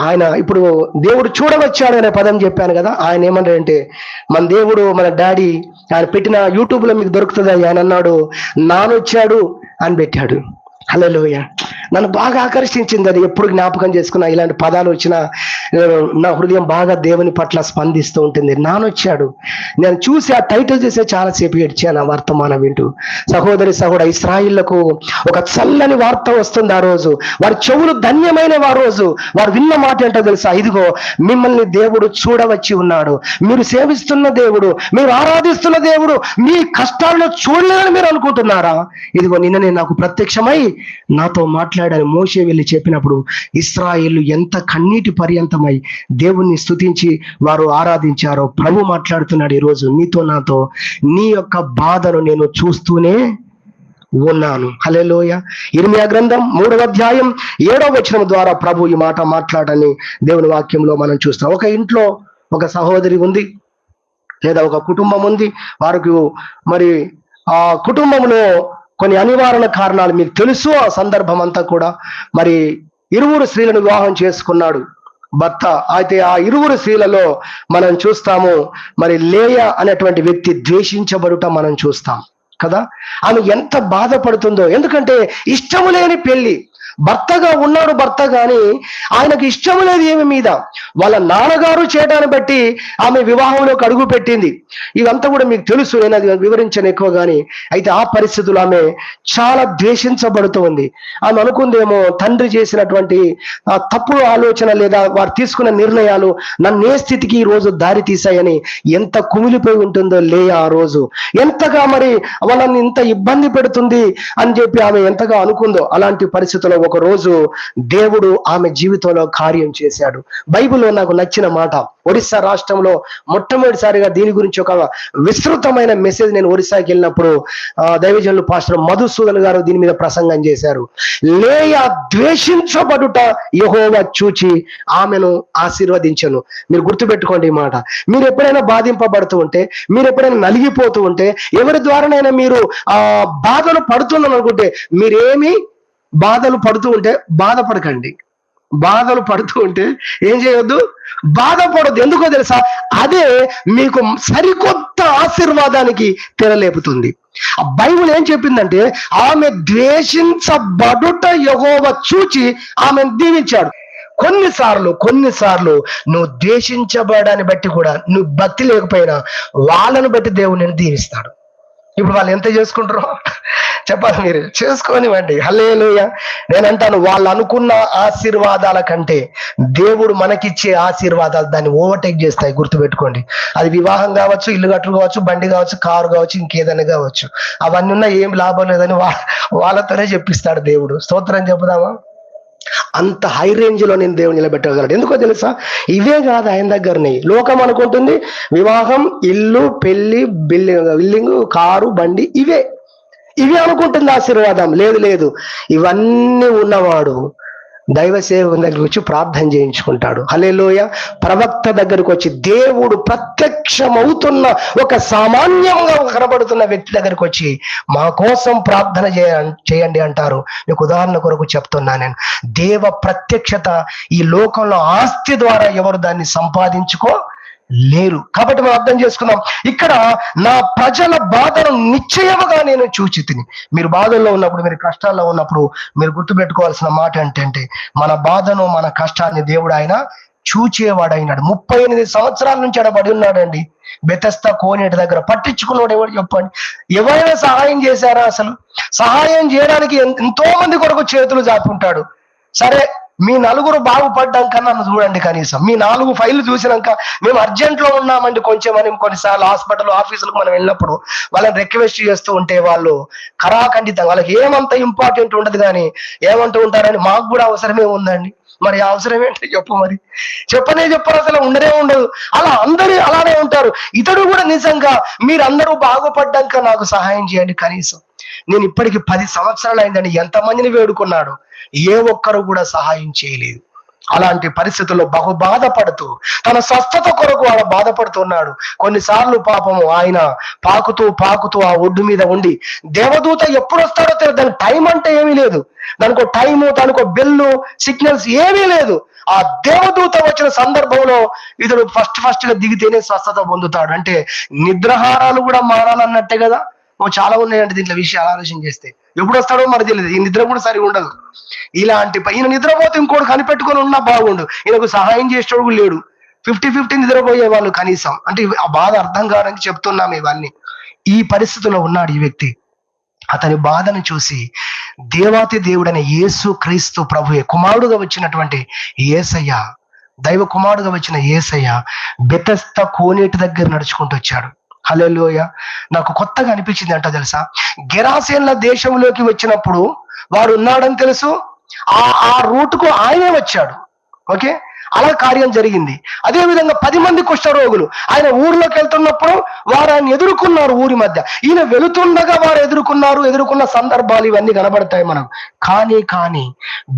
A: ఆయన ఇప్పుడు దేవుడు చూడవచ్చాడు అనే పదం చెప్పాను కదా, ఆయన ఏమన్నాడంటే, మన దేవుడు, మన డాడీ, ఆయన పెట్టిన యూట్యూబ్ లో మీకు దొరుకుతుంది, ఆయన అన్నాడు నానొచ్చాడు అని పెట్టాడు. హల్లెలూయా. నన్ను బాగా ఆకర్షించింది అది. ఎప్పుడు జ్ఞాపకం చేసుకున్నా ఇలాంటి పదాలు వచ్చినా నా హృదయం బాగా దేవుని పట్ల స్పందిస్తూ ఉంటుంది. నానొచ్చాడు. నేను చూసి ఆ టైటిల్ చేసే చాలాసేపు ఏడ్చాను ఆ వర్తమానం వింటూ. సహోదరి ఇశ్రాయేలుకు ఒక చల్లని వార్త వస్తుంది ఆ రోజు. వారి చెవులు ధన్యమైన ఆ రోజు. వారు విన్న మాట ఏంటో తెలుసా? ఇదిగో మిమ్మల్ని దేవుడు చూడవచ్చి ఉన్నాడు. మీరు సేవిస్తున్న దేవుడు, మీరు ఆరాధిస్తున్న దేవుడు మీ కష్టాలను చూడలేదని మీరు అనుకుంటున్నారా? ఇదిగో నిన్ననే నాకు ప్రత్యక్షమై నాతో మాట్లాడని మోషే వెళ్ళి చెప్పినప్పుడు ఇశ్రాయేలు ఎంత కన్నీటి పర్యంతమై దేవుణ్ణి స్తుతించి వారు ఆరాధించారో ప్రభు మాట్లాడుతున్నాడు ఈరోజు నీతో నాతో, నీ యొక్క బాధను నేను చూస్తూనే ఉన్నాను. హల్లెలూయా. ఇర్మియా గ్రంథం 3వ అధ్యాయం 7వ వచనం ద్వారా ప్రభు ఈ మాట మాట్లాడని దేవుని వాక్యంలో మనం చూస్తాం. ఒక ఇంట్లో ఒక సహోదరి ఉంది, లేదా ఒక కుటుంబం ఉంది. వారికి మరి ఆ కుటుంబంలో కొన్ని అనివారణ కారణాలు మీకు తెలుసు. ఆ సందర్భం అంతా కూడా మరి 2 స్త్రీలను వివాహం చేసుకున్నాడు భర్త. అయితే ఆ 2 స్త్రీలలో మనం చూస్తాము, మరి లేయా అనేటువంటి వ్యక్తి ద్వేషించబడుట మనం చూస్తాం కదా. ఆమె ఎంత బాధపడుతుందో, ఎందుకంటే ఇష్టము లేని పెళ్లి. భర్తగా ఉన్నాడు భర్త, కానీ ఆయనకు ఇష్టం లేదు ఏమి మీద. వాళ్ళ నాన్నగారు చేయడాన్ని బట్టి ఆమె వివాహంలోకి అడుగు పెట్టింది. ఇదంతా కూడా మీకు తెలుసు, నేను అది వివరించను ఎక్కువ. కానీ అయితే ఆ పరిస్థితులు ఆమె చాలా ద్వేషించబడుతూ ఉంది. ఆమె అనుకుందేమో తండ్రి చేసినటువంటి తప్పుడు ఆలోచన లేదా వారు తీసుకున్న నిర్ణయాలు నన్ను ఏ స్థితికి ఈ రోజు దారి తీశాయని ఎంత కుమిలిపోయి ఉంటుందో లేయా ఆ రోజు. ఎంతగా మరి వాళ్ళని ఇంత ఇబ్బంది పెడుతుంది అని చెప్పి ఆమె ఎంతగా అనుకుందో. అలాంటి పరిస్థితుల్లో ఒక రోజు దేవుడు ఆమె జీవితంలో కార్యం చేశాడు. బైబిల్లో నాకు నచ్చిన మాట, ఒరిస్సా రాష్ట్రంలో మొట్టమొదటిసారిగా దీని గురించి ఒక విస్తృతమైన మెసేజ్ నేను ఒరిస్సాకి వెళ్ళినప్పుడు దైవజనులు పాస్టర్ మధుసూదన్ గారు దీని మీద ప్రసంగం చేశారు. లేయా ద్వేషించబడుట యెహోవా చూచి ఆమెను ఆశీర్వదించెను. మీరు గుర్తుపెట్టుకోండి ఈ మాట. మీరు ఎప్పుడైనా బాధింపబడుతూ ఉంటే, మీరు ఎప్పుడైనా నలిగిపోతూ ఉంటే, ఎవరి ద్వారానైనా మీరు బాధలు పడుతున్నాను అనుకుంటే, మీరేమి బాధలు పడుతూ ఉంటే బాధపడకండి. బాధలు పడుతూ ఉంటే ఏం చేయొద్దు, బాధపడద్దు. ఎందుకో తెలుసా? అదే మీకు సరికొత్త ఆశీర్వాదానికి తెరలేపుతుంది. ఆ బైబిల్ ఏం చెప్పిందంటే, ఆమె ద్వేషించబడుట యెహోవా చూచి ఆమెను దీవించాడు. కొన్నిసార్లు నువ్వు ద్వేషించబడాన్ని బట్టి కూడా, నువ్వు భక్తి లేకపోయినా వాళ్ళను బట్టి దేవుడు నేను దీవిస్తాడు. ఇప్పుడు వాళ్ళు ఎంత చేసుకుంటారో చెప్పాలి, మీరు చేసుకోనివ్వండి. హల్లెలూయా. నేనంటాను, వాళ్ళు అనుకున్న ఆశీర్వాదాల కంటే దేవుడు మనకిచ్చే ఆశీర్వాదాలు దాన్ని ఓవర్టేక్ చేస్తాయి. గుర్తుపెట్టుకోండి. అది వివాహం కావచ్చు, ఇల్లు కట్టులు కావచ్చు, బండి కావచ్చు, కారు కావచ్చు, ఇంకేదైనా కావచ్చు. అవన్నీ ఉన్నా ఏం లాభం లేదని వాళ్ళతోనే చెప్పిస్తాడు దేవుడు. స్తోత్రం చెప్పుదామా? అంత హై రేంజ్ లో నేను దేవుడు నిలబెట్టగలడు. ఎందుకో తెలుసా? ఇవే కాదు ఆయన దగ్గరని. లోకం అనుకుంటుంది వివాహం, ఇల్లు, పెళ్లి, బిల్డింగ్, కారు, బండి, ఇవే అనుకుంటుంది ఆశీర్వాదం. లేదు, ఇవన్నీ ఉన్నవాడు దైవ సేవకుని దగ్గరికి వచ్చి ప్రార్థన చేయించుకుంటాడు. హల్లెలూయా. ప్రవక్త దగ్గరకు వచ్చి, దేవుడు ప్రత్యక్షమవుతున్న ఒక సామాన్యంగా కనబడుతున్న వ్యక్తి దగ్గరికి వచ్చి మా కోసం ప్రార్థన చేయండి అంటారు. మీకు ఉదాహరణ కొరకు చెప్తున్నా నేను. దేవ ప్రత్యక్షత ఈ లోకంలో ఆస్తి ద్వారా ఎవరు దాన్ని లేరు. కాబట్టి మనం అర్థం చేసుకుందాం, ఇక్కడ నా ప్రజల బాధను నిశ్చయముగా నేను చూచి తిని. మీరు బాధల్లో ఉన్నప్పుడు, మీరు కష్టాల్లో ఉన్నప్పుడు మీరు గుర్తుపెట్టుకోవాల్సిన మాట ఏంటంటే, మన బాధను మన కష్టాన్ని దేవుడు ఆయన చూచేవాడైనాడు. 38 సంవత్సరాల నుంచి ఎడబడి ఉన్నాడండి బెతెస్దా కోనేటి దగ్గర. పట్టించుకున్నాడు ఎవరు చెప్పండి? ఎవరైనా సహాయం చేశారా? అసలు సహాయం చేయడానికి ఎంతో మంది కొరకు చేతులు చాపుంటాడు. సరే, మీ నలుగురు బాగుపడ్డాక నన్ను చూడండి, కనీసం మీ 4 ఫైళ్లు చూసినాక మేము అర్జెంట్ లో ఉన్నామండి కొంచెం అని కొన్నిసార్లు హాస్పిటల్ ఆఫీసులకు మనం వెళ్ళినప్పుడు వాళ్ళని రిక్వెస్ట్ చేస్తూ ఉంటే వాళ్ళు ఖరాఖండితంగా, వాళ్ళకి ఏమంత ఇంపార్టెంట్ ఉండదు కానీ ఏమంటూ ఉంటారని, మాకు కూడా అవసరమే ఉందండి. మరి అవసరం ఏంటి చెప్పు, మరి చెప్పరు, అసలు ఉండనే ఉండదు. అలా అందరూ అలానే ఉంటారు. ఇతడు కూడా నిజంగా మీరందరూ బాగుపడ్డాక నాకు సహాయం చేయండి కనీసం. నేను ఇప్పటికి 10 సంవత్సరాలు అయిందని ఎంతమందిని వేడుకున్నాడు, ఏ ఒక్కరు కూడా సహాయం చేయలేదు. అలాంటి పరిస్థితుల్లో బహు బాధపడుతూ తన స్వస్థత కొరకు ఆయన బాధపడుతున్నాడు. కొన్నిసార్లు పాపము ఆయన పాకుతూ ఆ ఒడ్డు మీద ఉండి, దేవదూత ఎప్పుడు వస్తాడో తెలియదు. దానికి టైం అంటే ఏమీ లేదు, దానికో టైము, దానికో బెల్లు, సిగ్నల్స్ ఏమీ లేదు. ఆ దేవదూత వచ్చిన సందర్భంలో ఇతడు ఫస్ట్ గా దిగితేనే స్వస్థత పొందుతాడు. అంటే నిద్రాహారాలు కూడా మారాలన్నట్టే కదా. చాలా ఉన్నాయంటే దీంట్లో విషయాలు ఆలోచన చేస్తే. ఎప్పుడు వస్తాడో మరి తెలియదు. ఈ నిద్ర కూడా సరిగా ఉండదు. ఈయన నిద్రపోతే ఇంకోటి కనిపెట్టుకొని ఉన్నా బాగుండు. ఈయనకు సహాయం చేసేవాడు లేడు. 50-50 నిద్రపోయే వాళ్ళు కనీసం. అంటే ఆ బాధ అర్థం కావడానికి చెప్తున్నాం ఇవన్నీ. ఈ పరిస్థితిలో ఉన్నాడు ఈ వ్యక్తి. అతని బాధను చూసి దేవాతి దేవుడైన యేసు క్రీస్తు ప్రభువే, కుమారుడుగా వచ్చినటువంటి యేసయ్య, దైవ కుమారుడుగా వచ్చిన యేసయ్య బెతెస్దా కోనేటి దగ్గర నడుచుకుంటూ వచ్చాడు. హల్లెలూయా. నాకు కొత్తగా అనిపించింది అంట తెలుసా, గెరాసేన్ల దేశంలోకి వచ్చినప్పుడు వాడు ఉన్నాడని తెలుసు, ఆ రూట్కు ఆయనే వచ్చాడు. ఓకే, అలా కార్యం జరిగింది. అదే విధంగా 10 మంది కుష్ఠరోగులు ఆయన ఊర్లోకి వెళ్తున్నప్పుడు వారు ఆయన ఎదుర్కొన్నారు. ఊరి మధ్య ఈయన వెళుతుండగా వారు ఎదుర్కొన్న సందర్భాలు ఇవన్నీ కనబడతాయి మనకు. కానీ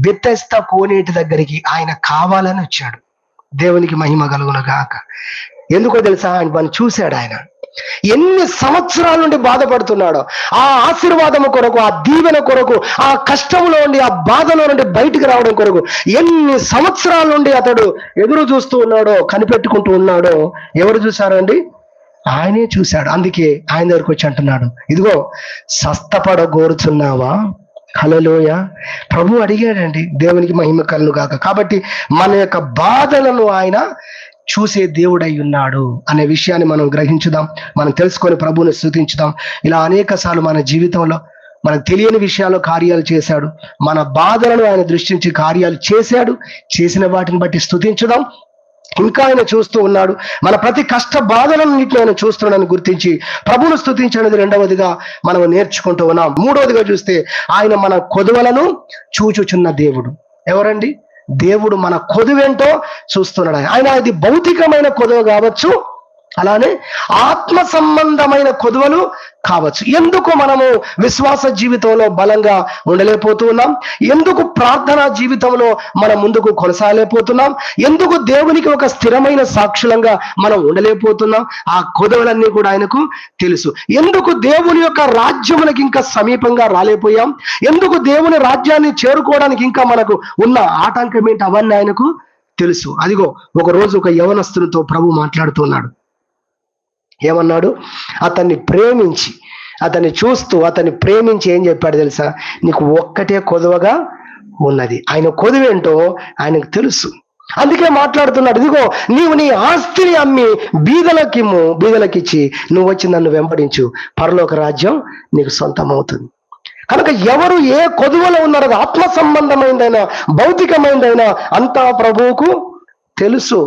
A: బెతెస్దా కోనేటి దగ్గరికి ఆయన కావాలని వచ్చాడు. దేవునికి మహిమ కలుగును గాక. ఎందుకో తెలుసా, ఆయన పని చూశాడు. ఆయన ఎన్ని సంవత్సరాల నుండి బాధపడుతున్నాడో, ఆ ఆశీర్వాదము కొరకు, ఆ దీవెన కొరకు, ఆ కష్టంలో నుండి, ఆ బాధలో నుండి బయటికి రావడం కొరకు ఎన్ని సంవత్సరాల నుండి అతడు ఎదురు చూస్తూ ఉన్నాడో, కనిపెట్టుకుంటూ ఉన్నాడో. ఎవరు చూశారండి? ఆయనే చూశాడు. అందుకే ఆయన దగ్గరికి వచ్చి అంటున్నాడు, ఇదిగో స్వస్థపడగోరుచున్నావా? హల్లెలూయా. ప్రభు అడిగాడండి. దేవునికి మహిమ కలుగును గాక. కాబట్టి మన యొక్క బాధలను ఆయన చూసే దేవుడై ఉన్నాడు అనే విషయాన్ని మనం గ్రహించుదాం, మనం తెలుసుకొని ప్రభువుని స్తుతించుదాం. ఇలా అనేక సార్లు మన జీవితంలో మనకు తెలియని విషయాల్లో కార్యాలు చేశాడు. మన బాధలను ఆయన దృష్టించి కార్యాలు చేశాడు. చేసిన వాటిని బట్టి స్తుతించుదాం. ఇంకా ఆయన చూస్తూ ఉన్నాడు. మన ప్రతి కష్ట బాధలన్నింటినీ ఆయన చూస్తున్నాడని గుర్తించి ప్రభువును స్తుతించడానికి రెండవదిగా మనం నేర్చుకుంటూ ఉన్నాం. మూడవదిగా చూస్తే ఆయన మన కొదువలను చూచుచున్న దేవుడు. ఎవరండి? దేవుడు మన కొదువేంటో చూస్తున్నాడు. ఆయన అది భౌతికమైన కొదువ కావచ్చు, అలానే ఆత్మ సంబంధమైన కొదువలు కావచ్చు. ఎందుకు మనము విశ్వాస జీవితంలో బలంగా ఉండలేకపోతూ ఉన్నాం? ఎందుకు ప్రార్థనా జీవితంలో మనం ముందుకు కొనసాగలేకపోతున్నాం? ఎందుకు దేవునికి ఒక స్థిరమైన సాక్షులంగా మనం ఉండలేకపోతున్నాం? ఆ కొదవలన్నీ కూడా ఆయనకు తెలుసు. ఎందుకు దేవుని యొక్క రాజ్యములకు ఇంకా సమీపంగా రాలేకపోయాం? ఎందుకు దేవుని రాజ్యాన్ని చేరుకోవడానికి ఇంకా మనకు ఉన్న ఆటంకం ఏంటి? అవన్నీ ఆయనకు తెలుసు. అదిగో ఒక రోజు ఒక యవనస్తునితో ప్రభు మాట్లాడుతున్నాడు. ఏమన్నాడు? అతన్ని ప్రేమించి, అతన్ని చూస్తూ, అతన్ని ప్రేమించి ఏం చెప్పాడు తెలుసా? నీకు ఒక్కటే కొదువగా ఉన్నది. ఆయన కొదువేంటో ఆయనకు తెలుసు. అందుకే మాట్లాడుతున్నాడు, ఇదిగో నీవు నీ ఆస్తిని అమ్మి బీదలకిచ్చి నువ్వు వచ్చి నన్ను వెంబడించు, పరలోక రాజ్యం నీకు సొంతం అవుతుంది. కనుక ఎవరు ఏ కొదువలో ఉన్నారో, ఆత్మ సంబంధమైనదైనా భౌతికమైనదైనా అంతా ప్రభువుకు తెలుసు.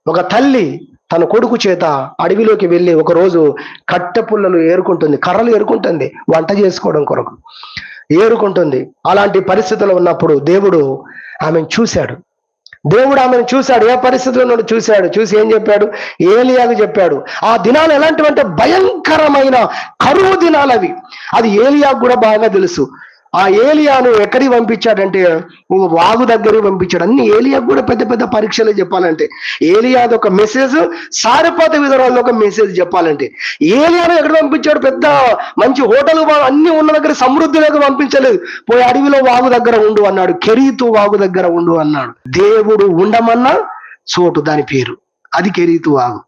A: ఒక తల్లి తన కొడుకు చేత అడవిలోకి వెళ్ళి ఒకరోజు కట్టె పుల్లలు ఏరుకుంటుంది, కర్రలు ఏరుకుంటుంది, వంట చేసుకోవడం కొరకు ఏరుకుంటుంది. అలాంటి పరిస్థితుల్లో ఉన్నప్పుడు దేవుడు ఆమెను చూశాడు. ఏ పరిస్థితుల్లో చూశాడు? చూసి ఏం చెప్పాడు? ఏలియాకు చెప్పాడు. ఆ దినాలు ఎలాంటివంటే భయంకరమైన కరువు దినాలు అవి. అది ఏలియాకు కూడా బాగా తెలుసు. ఆ ఏలియాను ఎక్కడికి పంపించాడంటే వాగు దగ్గరికి పంపించాడు. అన్ని ఏలియాకు కూడా పెద్ద పెద్ద పరీక్షలు చెప్పాలంటే, ఏలియాది ఒక మెసేజ్, సారిపోత విధురాల్లో ఒక మెసేజ్ చెప్పాలంటే. ఏలియాను ఎక్కడ పంపించాడు? పెద్ద మంచి హోటల్ అన్ని ఉన్న దగ్గర సమృద్ధిలోకి పంపించలేదు. పోయి అడవిలో వాగు దగ్గర ఉండు అన్నాడు. కెరీతు వాగు దగ్గర ఉండు అన్నాడు. దేవుడు ఉండమన్న చోటు, దాని పేరు అది కెరీతు వాగు.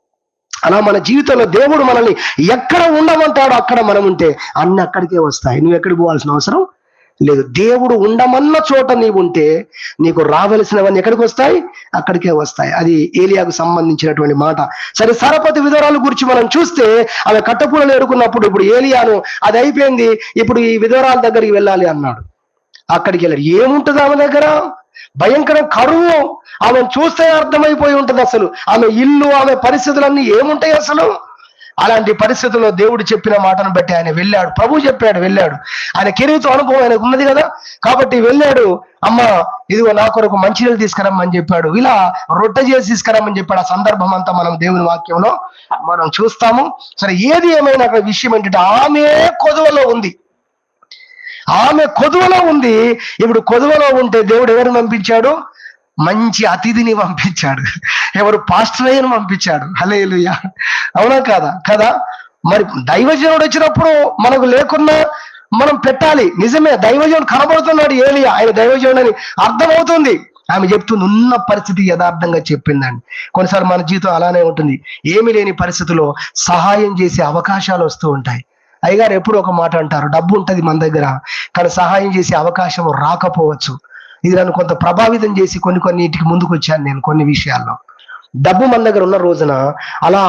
A: అలా మన జీవితంలో దేవుడు మనల్ని ఎక్కడ ఉండమంటాడో అక్కడ మనం ఉంటే అన్ని అక్కడికే వస్తాయి. నువ్వు ఎక్కడికి పోవాల్సిన అవసరం లేదు. దేవుడు ఉండమన్న చోట నీవు ఉంటే నీకు రావలసినవన్నీ ఎక్కడికి వస్తాయి? అక్కడికే వస్తాయి. అది ఏలియాకు సంబంధించినటువంటి మాట. సరే, సరపతి విధవరాల గురించి మనం చూస్తే ఆమె కట్టపూలలు ఏరుకున్నప్పుడు ఇప్పుడు ఏలియాను అది అయిపోయింది, ఇప్పుడు ఈ విధవరాల దగ్గరికి వెళ్ళాలి అన్నాడు. అక్కడికి వెళ్ళారు. ఏముంటుంది ఆమె దగ్గర? భయంకర కరువు. ఆమెను చూస్తే అర్థమైపోయి ఉంటుంది అసలు ఆమె ఇల్లు, ఆమె పరిస్థితులన్నీ ఏముంటాయి అసలు. అలాంటి పరిస్థితుల్లో దేవుడు చెప్పిన మాటను బట్టి ఆయన వెళ్ళాడు. ప్రభు చెప్పాడు, వెళ్ళాడు. ఆయన కెరీర్తో అనుభవం ఆయనకు ఉన్నది కదా, కాబట్టి వెళ్ళాడు. అమ్మ, ఇదిగో నా కొరకు మంచినీళ్ళు తీసుకురమ్మని చెప్పాడు, ఇలా రొట్టె చేసి తీసుకురమ్మని చెప్పాడు. ఆ సందర్భం అంతా మనం దేవుని వాక్యంలో మనం చూస్తాము. సరే, ఏది ఏమైనా అక్కడ విషయం ఏంటంటే ఆమె కొదువలో ఉంది. ఆమె కొదువలో ఉంది. ఇప్పుడు కొదువలో ఉంటే దేవుడు ఎవరిని పంపించాడు? మంచి అతిథిని పంపించాడు. ఎవరు? పాస్టర్ అయ్యను పంపించాడు. హల్లెలూయా. అవునా కాదా? కదా. మరి దైవజనుడు వచ్చినప్పుడు మనకు లేకున్నా మనం పెట్టాలి. నిజమే, దైవజనుడు కనబడుతున్నాడు ఏలియా, ఆయన దైవజనుడు అని అర్థమవుతుంది. ఆమె చెప్తుంది, ఉన్న పరిస్థితి యథార్థంగా చెప్పిందండి. కొన్నిసార్లు మన జీవితం అలానే ఉంటుంది. ఏమీ లేని పరిస్థితుల్లో సహాయం చేసే అవకాశాలు వస్తూ ఉంటాయి. అయ్యగారు ఎప్పుడు ఒక మాట అంటారు, డబ్బు ఉంటుంది మన దగ్గర, కానీ సహాయం చేసే అవకాశం రాకపోవచ్చు. ఇది నన్ను కొంత ప్రభావితం చేసి కొన్నిటికి ముందుకు వచ్చాను నేను కొన్ని విషయాల్లో. డబ్బు మన దగ్గర ఉన్న రోజున అలా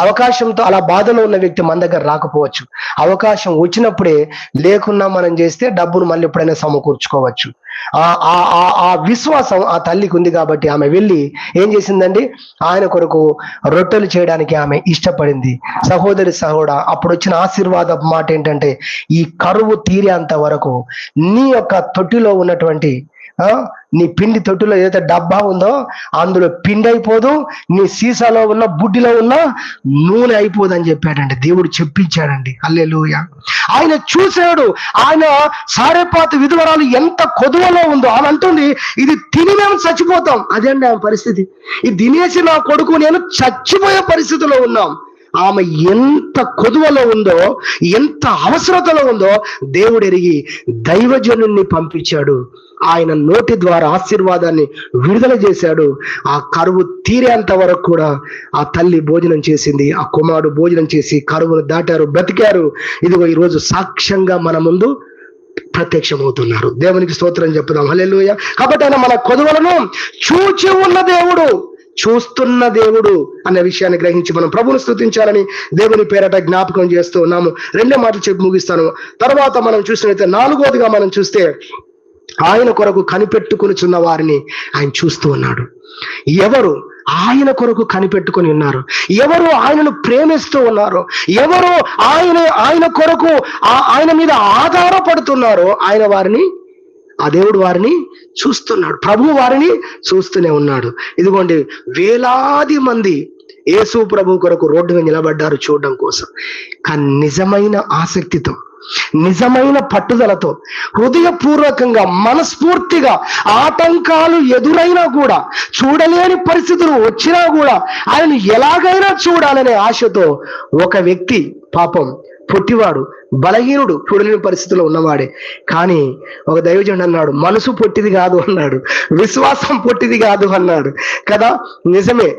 A: అవకాశంతో అలా బాధలో ఉన్న వ్యక్తి మన దగ్గర రాకపోవచ్చు. అవకాశం వచ్చినప్పుడే లేకున్నా మనం చేస్తే డబ్బును మళ్ళీ ఎప్పుడైనా సమకూర్చుకోవచ్చు. ఆ విశ్వాసం ఆ తల్లికి ఉంది కాబట్టి ఆమె వెళ్ళి ఏం చేసిందండి? ఆయన కొరకు రొట్టెలు చేయడానికి ఆమె ఇష్టపడింది. సహోదరి సహోడా, అప్పుడు వచ్చిన ఆశీర్వాద మాట ఏంటంటే, ఈ కరువు తీరేంత వరకు నీ యొక్క తొట్టిలో ఉన్నటువంటి నీ పిండి తొట్టిలో ఏదైతే డబ్బా ఉందో అందులో పిండి అయిపోదు, నీ సీసాలో ఉన్న బుడ్డిలో ఉన్న నూనె అయిపోదు అని చెప్పాడండి. దేవుడు చెప్పించాడండి. హల్లెలూయా. ఆయన చూశాడు. ఆయన సారెపాతు విధవరాలు ఎంత కొదువలో ఉందో ఆమె అంటుంది, ఇది తిని మేము చచ్చిపోతాం. అదే అండి ఆమె పరిస్థితి. ఇది తినేసి నా కొడుకు నేను చచ్చిపోయే పరిస్థితిలో ఉన్నాం. ఆమె ఎంత కొదువలో ఉందో, ఎంత అవసరతలో ఉందో దేవుడు ఎరిగి దైవజనుణ్ణి పంపించాడు. ఆయన నోటి ద్వారా ఆశీర్వాదాన్ని విడుదల చేశాడు. ఆ కరువు తీరేంత వరకు కూడా ఆ తల్లి భోజనం చేసింది, ఆ కుమారుడు భోజనం చేసి కరువును దాటారు, బ్రతికారు. ఇదిగో ఈరోజు సాక్ష్యంగా మన ముందు ప్రత్యక్షమవుతున్నారు. దేవునికి స్తోత్రం చెప్పుదాం. హల్లెలూయా. కాబట్టి ఆయన మన కొదువలను చూచి ఉన్న దేవుడు, చూస్తున్న దేవుడు అనే విషయాన్ని గ్రహించి మనం ప్రభువును స్తుతించాలని దేవుని పేరట జ్ఞాపకం చేస్తూ ఉన్నాము. రెండే మాటలు చెప్పి ముగిస్తాను. తర్వాత మనం చూసినట్లయితే నాలుగోదిగా మనం చూస్తే ఆయన కొరకు కనిపెట్టుకునిచున్న వారిని ఆయన చూస్తూ ఉన్నాడు. ఎవరు ఆయన కొరకు కనిపెట్టుకుని ఉన్నారు, ఎవరు ఆయనను ప్రేమిస్తూ ఉన్నారు, ఎవరు ఆయన కొరకు ఆయన మీద ఆధారపడుతున్నారో ఆ దేవుడు వారిని చూస్తున్నాడు. ప్రభు వారిని చూస్తూనే ఉన్నాడు. ఇదిగోండి, వేలాది మంది యేసు ప్రభు కొరకు రోడ్డు మీద నిలబడ్డారు చూడడం కోసం. కానీ నిజమైన ఆసక్తితో, నిజమైన పట్టుదలతో, హృదయపూర్వకంగా, మనస్ఫూర్తిగా, ఆటంకాలు ఎదురైనా కూడా, చూడలేని పరిస్థితులు వచ్చినా కూడా ఆయన ఎలాగైనా చూడాలనే ఆశతో ఒక వ్యక్తి, పాపం పొట్టివాడు, బలహీనుడు, చూడలేని పరిస్థితిలో ఉన్నవాడే, కానీ ఒక దైవజనుడు అన్నాడు, మనసు పొట్టిది కాదు అన్నాడు, విశ్వాసం పొట్టిది కాదు అన్నాడు కదా. నిజమే.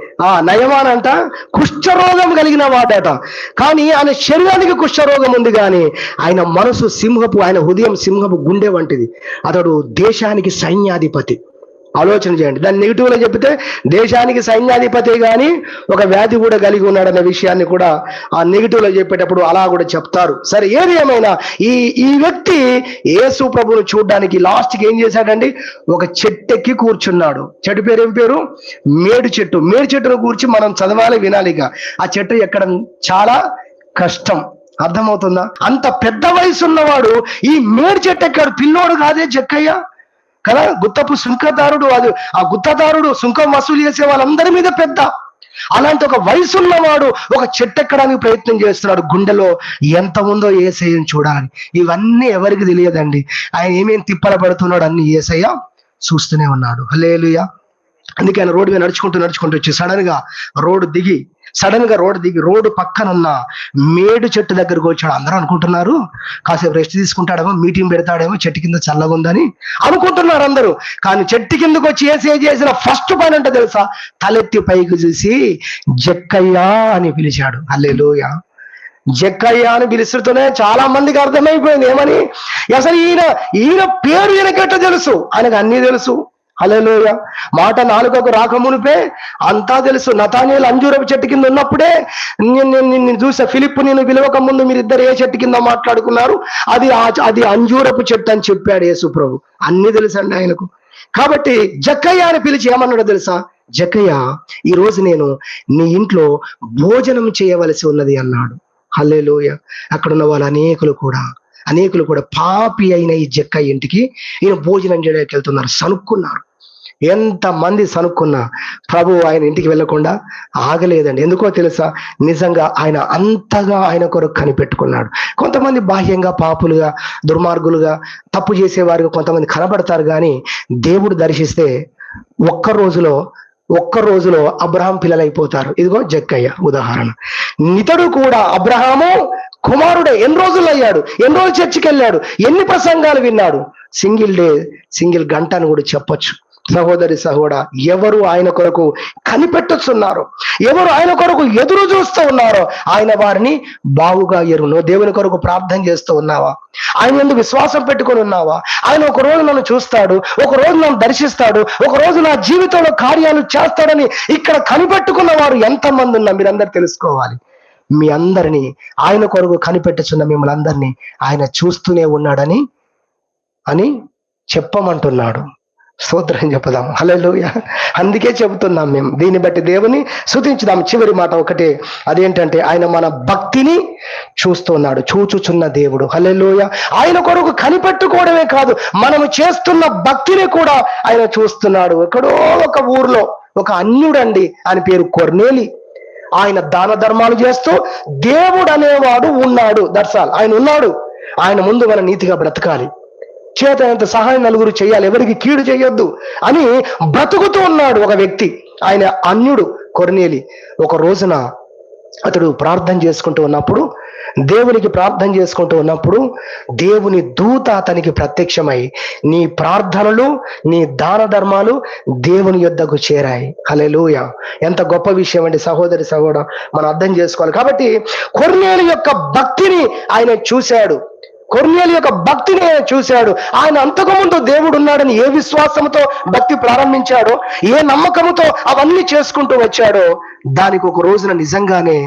A: నయమానంట కుష్ఠరోగం కలిగిన వాడట, కానీ ఆయన శరీరానికి కుష్ఠరోగం ఉంది, కానీ ఆయన మనసు సింహపు, ఆయన హృదయం సింహపు గుండె వంటిది. అతడు దేశానికి సైన్యాధిపతి. ఆలోచన చేయండి. దాన్ని నెగిటివ్ లో చెప్తే దేశానికి సైన్యాధిపతి కానీ ఒక వ్యాధి కూడా కలిగి ఉన్నాడన్న విషయాన్ని కూడా ఆ నెగిటివ్ లో చెప్పేటప్పుడు అలా కూడా చెప్తారు. సరే, ఏది ఏమైనా ఈ వ్యక్తి యేసు ప్రభువును చూడడానికి లాస్ట్కి ఏం చేశాడండి? ఒక చెట్టు ఎక్కి కూర్చున్నాడు. చెట్టు పేరు ఏం పేరు? మేడు చెట్టు. మేడు చెట్టును కూర్చి మనం చదవాలి, వినాలి. ఇక ఆ చెట్టు ఎక్కడం చాలా కష్టం. అర్థమవుతుందా? అంత పెద్ద వయసు ఉన్నవాడు ఈ మేడు చెట్టు ఎక్కాడు. పిల్లోడు కాదే జక్కయ్య కదా, గుత్తపు సుంకదారుడు. అది ఆ గుత్తదారుడు సుంకం వసూలు చేసే వాళ్ళందరి మీద పెద్ద. అలాంటి ఒక వయసున్నవాడు ఒక చెట్టు ఎక్కడానికి ప్రయత్నం చేస్తున్నాడు. గుండెలో ఎంత ఉందో యేసయ్యను చూడాలని. ఇవన్నీ ఎవరికి తెలియదండి. ఆయన ఏమేమి తిప్పల పడుతున్నాడు అన్ని యేసయ్య చూస్తూనే ఉన్నాడు. హల్లెలూయా. అందుకే ఆయన రోడ్డు మీద నడుచుకుంటూ వచ్చి సడన్ గా రోడ్డు దిగి సడన్ గా రోడ్డు దిగి రోడ్డు పక్కనున్న మేడు చెట్టు దగ్గరకు వచ్చాడు. అందరూ అనుకుంటున్నారు కాసేపు రెస్ట్ తీసుకుంటాడేమో, మీటింగ్ పెడతాడేమో, చెట్టు కింద చల్లగా ఉందని అనుకుంటున్నారు అందరూ. కానీ చెట్టు కిందకు వచ్చి ఏసే చేసిన ఫస్ట్ పని అంటే తెలుసా? తలెత్తి పైకి చూసి జక్కయ్యా అని పిలిచాడు. హల్లెలూయా. జక్కయ్య అని పిలుస్తూనే చాలా మందికి అర్థమైపోయింది ఏమని, అసలు ఈయన పేరు ఈయనకెట్ట తెలుసు, ఆయనకు అన్నీ తెలుసు. హల్లెలూయా. మాట నాలుకకు రాకమునిపే అంతా తెలుసు. నతానేలు అంజూరపు చెట్టు కింద ఉన్నప్పుడే నిన్ను చూసా, ఫిలిప్పు నేను పిలవక ముందు మీరిద్దరు ఏ చెట్టు కింద మాట్లాడుకున్నారు, అది అంజూరపు చెట్టు అని చెప్పాడు యేసు ప్రభు. అన్ని తెలుసండి ఆయనకు. కాబట్టి జక్కయ్య అని పిలిచి ఏమన్నాడో తెలుసా? జక్కయ్య, ఈ రోజు నేను నీ ఇంట్లో భోజనం చేయవలసి ఉన్నది అన్నాడు. హల్లెలూయా. అక్కడ ఉన్న వాళ్ళు అనేకులు కూడా పాపి అయిన ఈ జక్కయ్య ఇంటికి ఈయన భోజనం చేయడానికి వెళ్తున్నారు. సనుక్కున్నారు. ఎంతమంది సనుక్కున్నా ప్రభు ఆయన ఇంటికి వెళ్ళకుండా ఆగలేదండి. ఎందుకో తెలుసా? నిజంగా ఆయన అంతగా ఆయన కొరకు కనిపెట్టుకున్నాడు. కొంతమంది బాహ్యంగా పాపులుగా, దుర్మార్గులుగా, తప్పు చేసేవారుగా కొంతమంది కనబడతారు. కానీ దేవుడు దర్శిస్తే ఒక్క రోజులో అబ్రహాం పిల్లలైపోతారు. ఇదిగో జక్కయ్య ఉదాహరణ. ఇతడు కూడా అబ్రహాము కుమారుడే. ఎన్ని రోజులు అయ్యాడు, ఎన్ని రోజులు చర్చికి వెళ్ళాడు, ఎన్ని ప్రసంగాలు విన్నాడు. సింగిల్ గంట అని కూడా చెప్పొచ్చు. సహోదరి సహోదరా, ఎవరు ఆయన కొరకు కనిపెట్టుచున్నారో, ఎవరు ఆయన కొరకు ఎదురు చూస్తూ ఉన్నారో ఆయన వారిని బాగుగా ఎరుగును. దేవుని కొరకు ప్రార్థన చేస్తూ ఉన్నావా? ఆయన ఎందుకు విశ్వాసం పెట్టుకొని ఉన్నావా? ఆయన ఒక రోజు నన్ను చూస్తాడు, ఒక రోజు నన్ను దర్శిస్తాడు, ఒక రోజు నా జీవితంలో కార్యాలు చేస్తాడని ఇక్కడ కనిపెట్టుకున్న వారు ఎంతమంది ఉన్నా మీరందరూ తెలుసుకోవాలి. మీ అందరినీ ఆయన కొరకు కనిపెట్టుచున్న మిమ్మల్ని అందరినీ ఆయన చూస్తూనే ఉన్నాడని చెప్పమంటున్నాడు. స్తోత్రం చెప్పుదాం. హల్లెలూయా. అందుకే చెబుతున్నాం మేము. దీన్ని బట్టి దేవుని స్తుతించుదాం. చివరి మాట ఒకటే, అదేంటంటే ఆయన మన భక్తిని చూస్తున్నాడు, చూచుచున్న దేవుడు. హల్లెలూయా. ఆయన కొరకు కనిపెట్టుకోవడమే కాదు, మనము చేస్తున్న భక్తిని కూడా ఆయన చూస్తున్నాడు. ఎక్కడో ఒక ఊర్లో ఒక అన్యుడండి, ఆయన పేరు కొర్నేలి. ఆయన దాన ధర్మాలు చేస్తూ దేవుడు అనేవాడు ఉన్నాడు. దట్సాల్. ఆయన ఉన్నాడు. ఆయన ముందు మన నీతిగా బ్రతకాలి, చేతనంత సహాయం నలుగురు చేయాలి, ఎవరికి కీడు చేయొద్దు అని బ్రతుకుతూ ఉన్నాడు ఒక వ్యక్తి. ఆయన అన్యుడు కొర్నేలి. ఒక రోజున అతడు ప్రార్థన చేసుకుంటూ ఉన్నప్పుడు, దేవుని దూత అతనికి ప్రత్యక్షమై, నీ ప్రార్థనలు, నీ దాన ధర్మాలు దేవుని యొద్దకు చేరాయి. హల్లెలూయా. ఎంత గొప్ప విషయం అండి సహోదరి సహోదరా, మనం అర్థం చేసుకోవాలి. కాబట్టి కొర్నేలి యొక్క భక్తిని ఆయన చూశాడు. ఆయన అంతకుముందు దేవుడు ఉన్నాడని ఏ విశ్వాసంతో భక్తి ప్రారంభించాడో, ఏ నమ్మకంతో అవన్నీ చేసుకుంటూ వచ్చాడో, దానికి ఒక రోజున నిజంగానే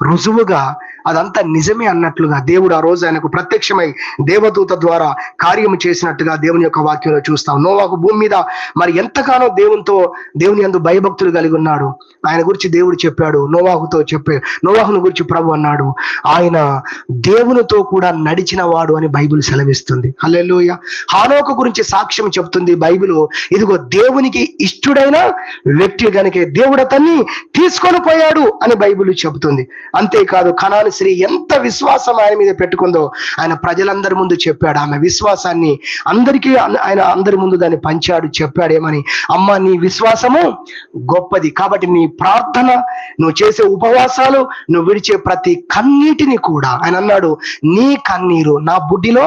A: రుజువుగా అదంతా నిజమే అన్నట్లుగా దేవుడు ఆ రోజు ఆయనకు ప్రత్యక్షమై దేవదూత ద్వారా కార్యము చేసినట్టుగా దేవుని యొక్క వాక్యంలో చూస్తాం. నోవాహు భూమి మీద మరి ఎంతగానో దేవుని యందు భయభక్తులు కలిగి ఉన్నాడు. ఆయన గురించి దేవుడు చెప్పాడు, నోవాహును గురించి ప్రభు అన్నాడు, ఆయన దేవునితో కూడా నడిచిన వాడు అని బైబిల్ సెలవిస్తుంది. హల్లెలూయా. హానోకు గురించి సాక్ష్యం చెప్తుంది బైబిల్. ఇదిగో దేవునికి ఇష్టడైన వ్యక్తి కనుక దేవుడు అతన్ని తీసుకొని పోయాడు అని బైబిల్ చెబుతుంది. అంతేకాదు, కనాని స్త్రీ ఎంత విశ్వాసం ఆయన మీద పెట్టుకుందో ఆయన ప్రజలందరి ముందు చెప్పాడు. ఆమె విశ్వాసాన్ని అందరి ముందు దాన్ని పంచాడు. చెప్పాడేమని, అమ్మ నీ విశ్వాసము గొప్పది, కాబట్టి నీ ప్రార్థన, నువ్వు చేసే ఉపవాసాలు, నువ్వు విడిచే ప్రతి కన్నీటిని కూడా ఆయన అన్నాడు, నీ కన్నీరు నా బుడ్డిలో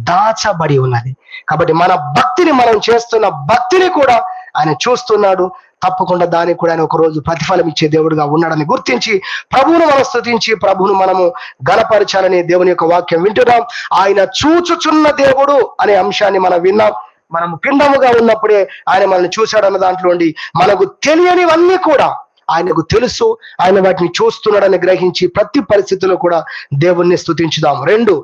A: దాచబడి ఉన్నది. కాబట్టి మన భక్తిని, మనం చేస్తున్న భక్తిని కూడా ఆయన చూస్తున్నాడు. తప్పకుండా దానికి కూడా ఆయన ఒక రోజు ప్రతిఫలం ఇచ్చే దేవుడుగా ఉన్నాడని గుర్తించి ప్రభువును మనం స్తుతించి ప్రభువును మనము గణపరచాలని దేవుని యొక్క వాక్యం వింటున్నాం. ఆయన చూచుచున్న దేవుడు అనే అంశాన్ని మనం విన్నాం. మనము పిండముగా ఉన్నప్పుడే ఆయన మనల్ని చూశాడన్న దాంట్లో మనకు తెలియనివన్నీ కూడా ఆయనకు తెలుసు. ఆయన వాటిని చూస్తున్నాడని గ్రహించి ప్రతి పరిస్థితుల్లో కూడా దేవుణ్ణి స్తుతించుదాం. 2,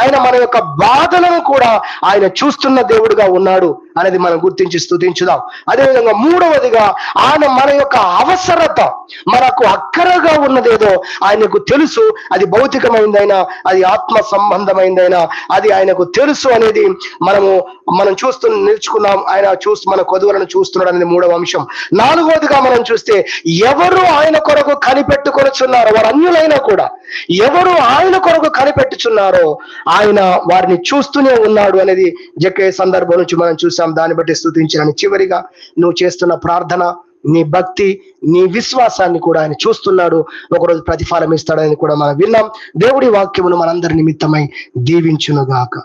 A: ఆయన మన యొక్క బాధలను కూడా ఆయన చూస్తున్న దేవుడుగా ఉన్నాడు అనేది మనం గుర్తించి స్తుతించుదాం. అదేవిధంగా 3వదిగా ఆయన మన యొక్క అవసరత, మనకు అక్కరగా ఉన్నదేదో ఆయనకు తెలుసు. అది భౌతికమైందైనా, అది ఆత్మ సంబంధమైందైనా, అది ఆయనకు తెలుసు అనేది మనం నేర్చుకున్నాం. ఆయన మన కొదువులను చూస్తున్నాడు అనేది 3వ అంశం. 4వదిగా మనం చూస్తే ఎవరు ఆయన కొరకు కనిపెట్టుకొనుచున్నారో, వారు అన్యులైనా కూడా ఎవరు ఆయన కొరకు కనిపెట్టుచున్నారో ఆయన వారిని చూస్తూనే ఉన్నాడు అనేది జక్కయ్య సందర్భం నుంచి మనం చూసాం. దాన్ని బట్టి స్తుతించాలని. చివరిగా నువ్వు చేస్తున్న ప్రార్థన, నీ భక్తి, నీ విశ్వాసాన్ని కూడా ఆయన చూస్తున్నాడు. ఒకరోజు ప్రతిఫలం ఇస్తాడని కూడా మనం విన్నాం. దేవుడి వాక్యమును మనందరి నిమిత్తమై దీవించునుగాక.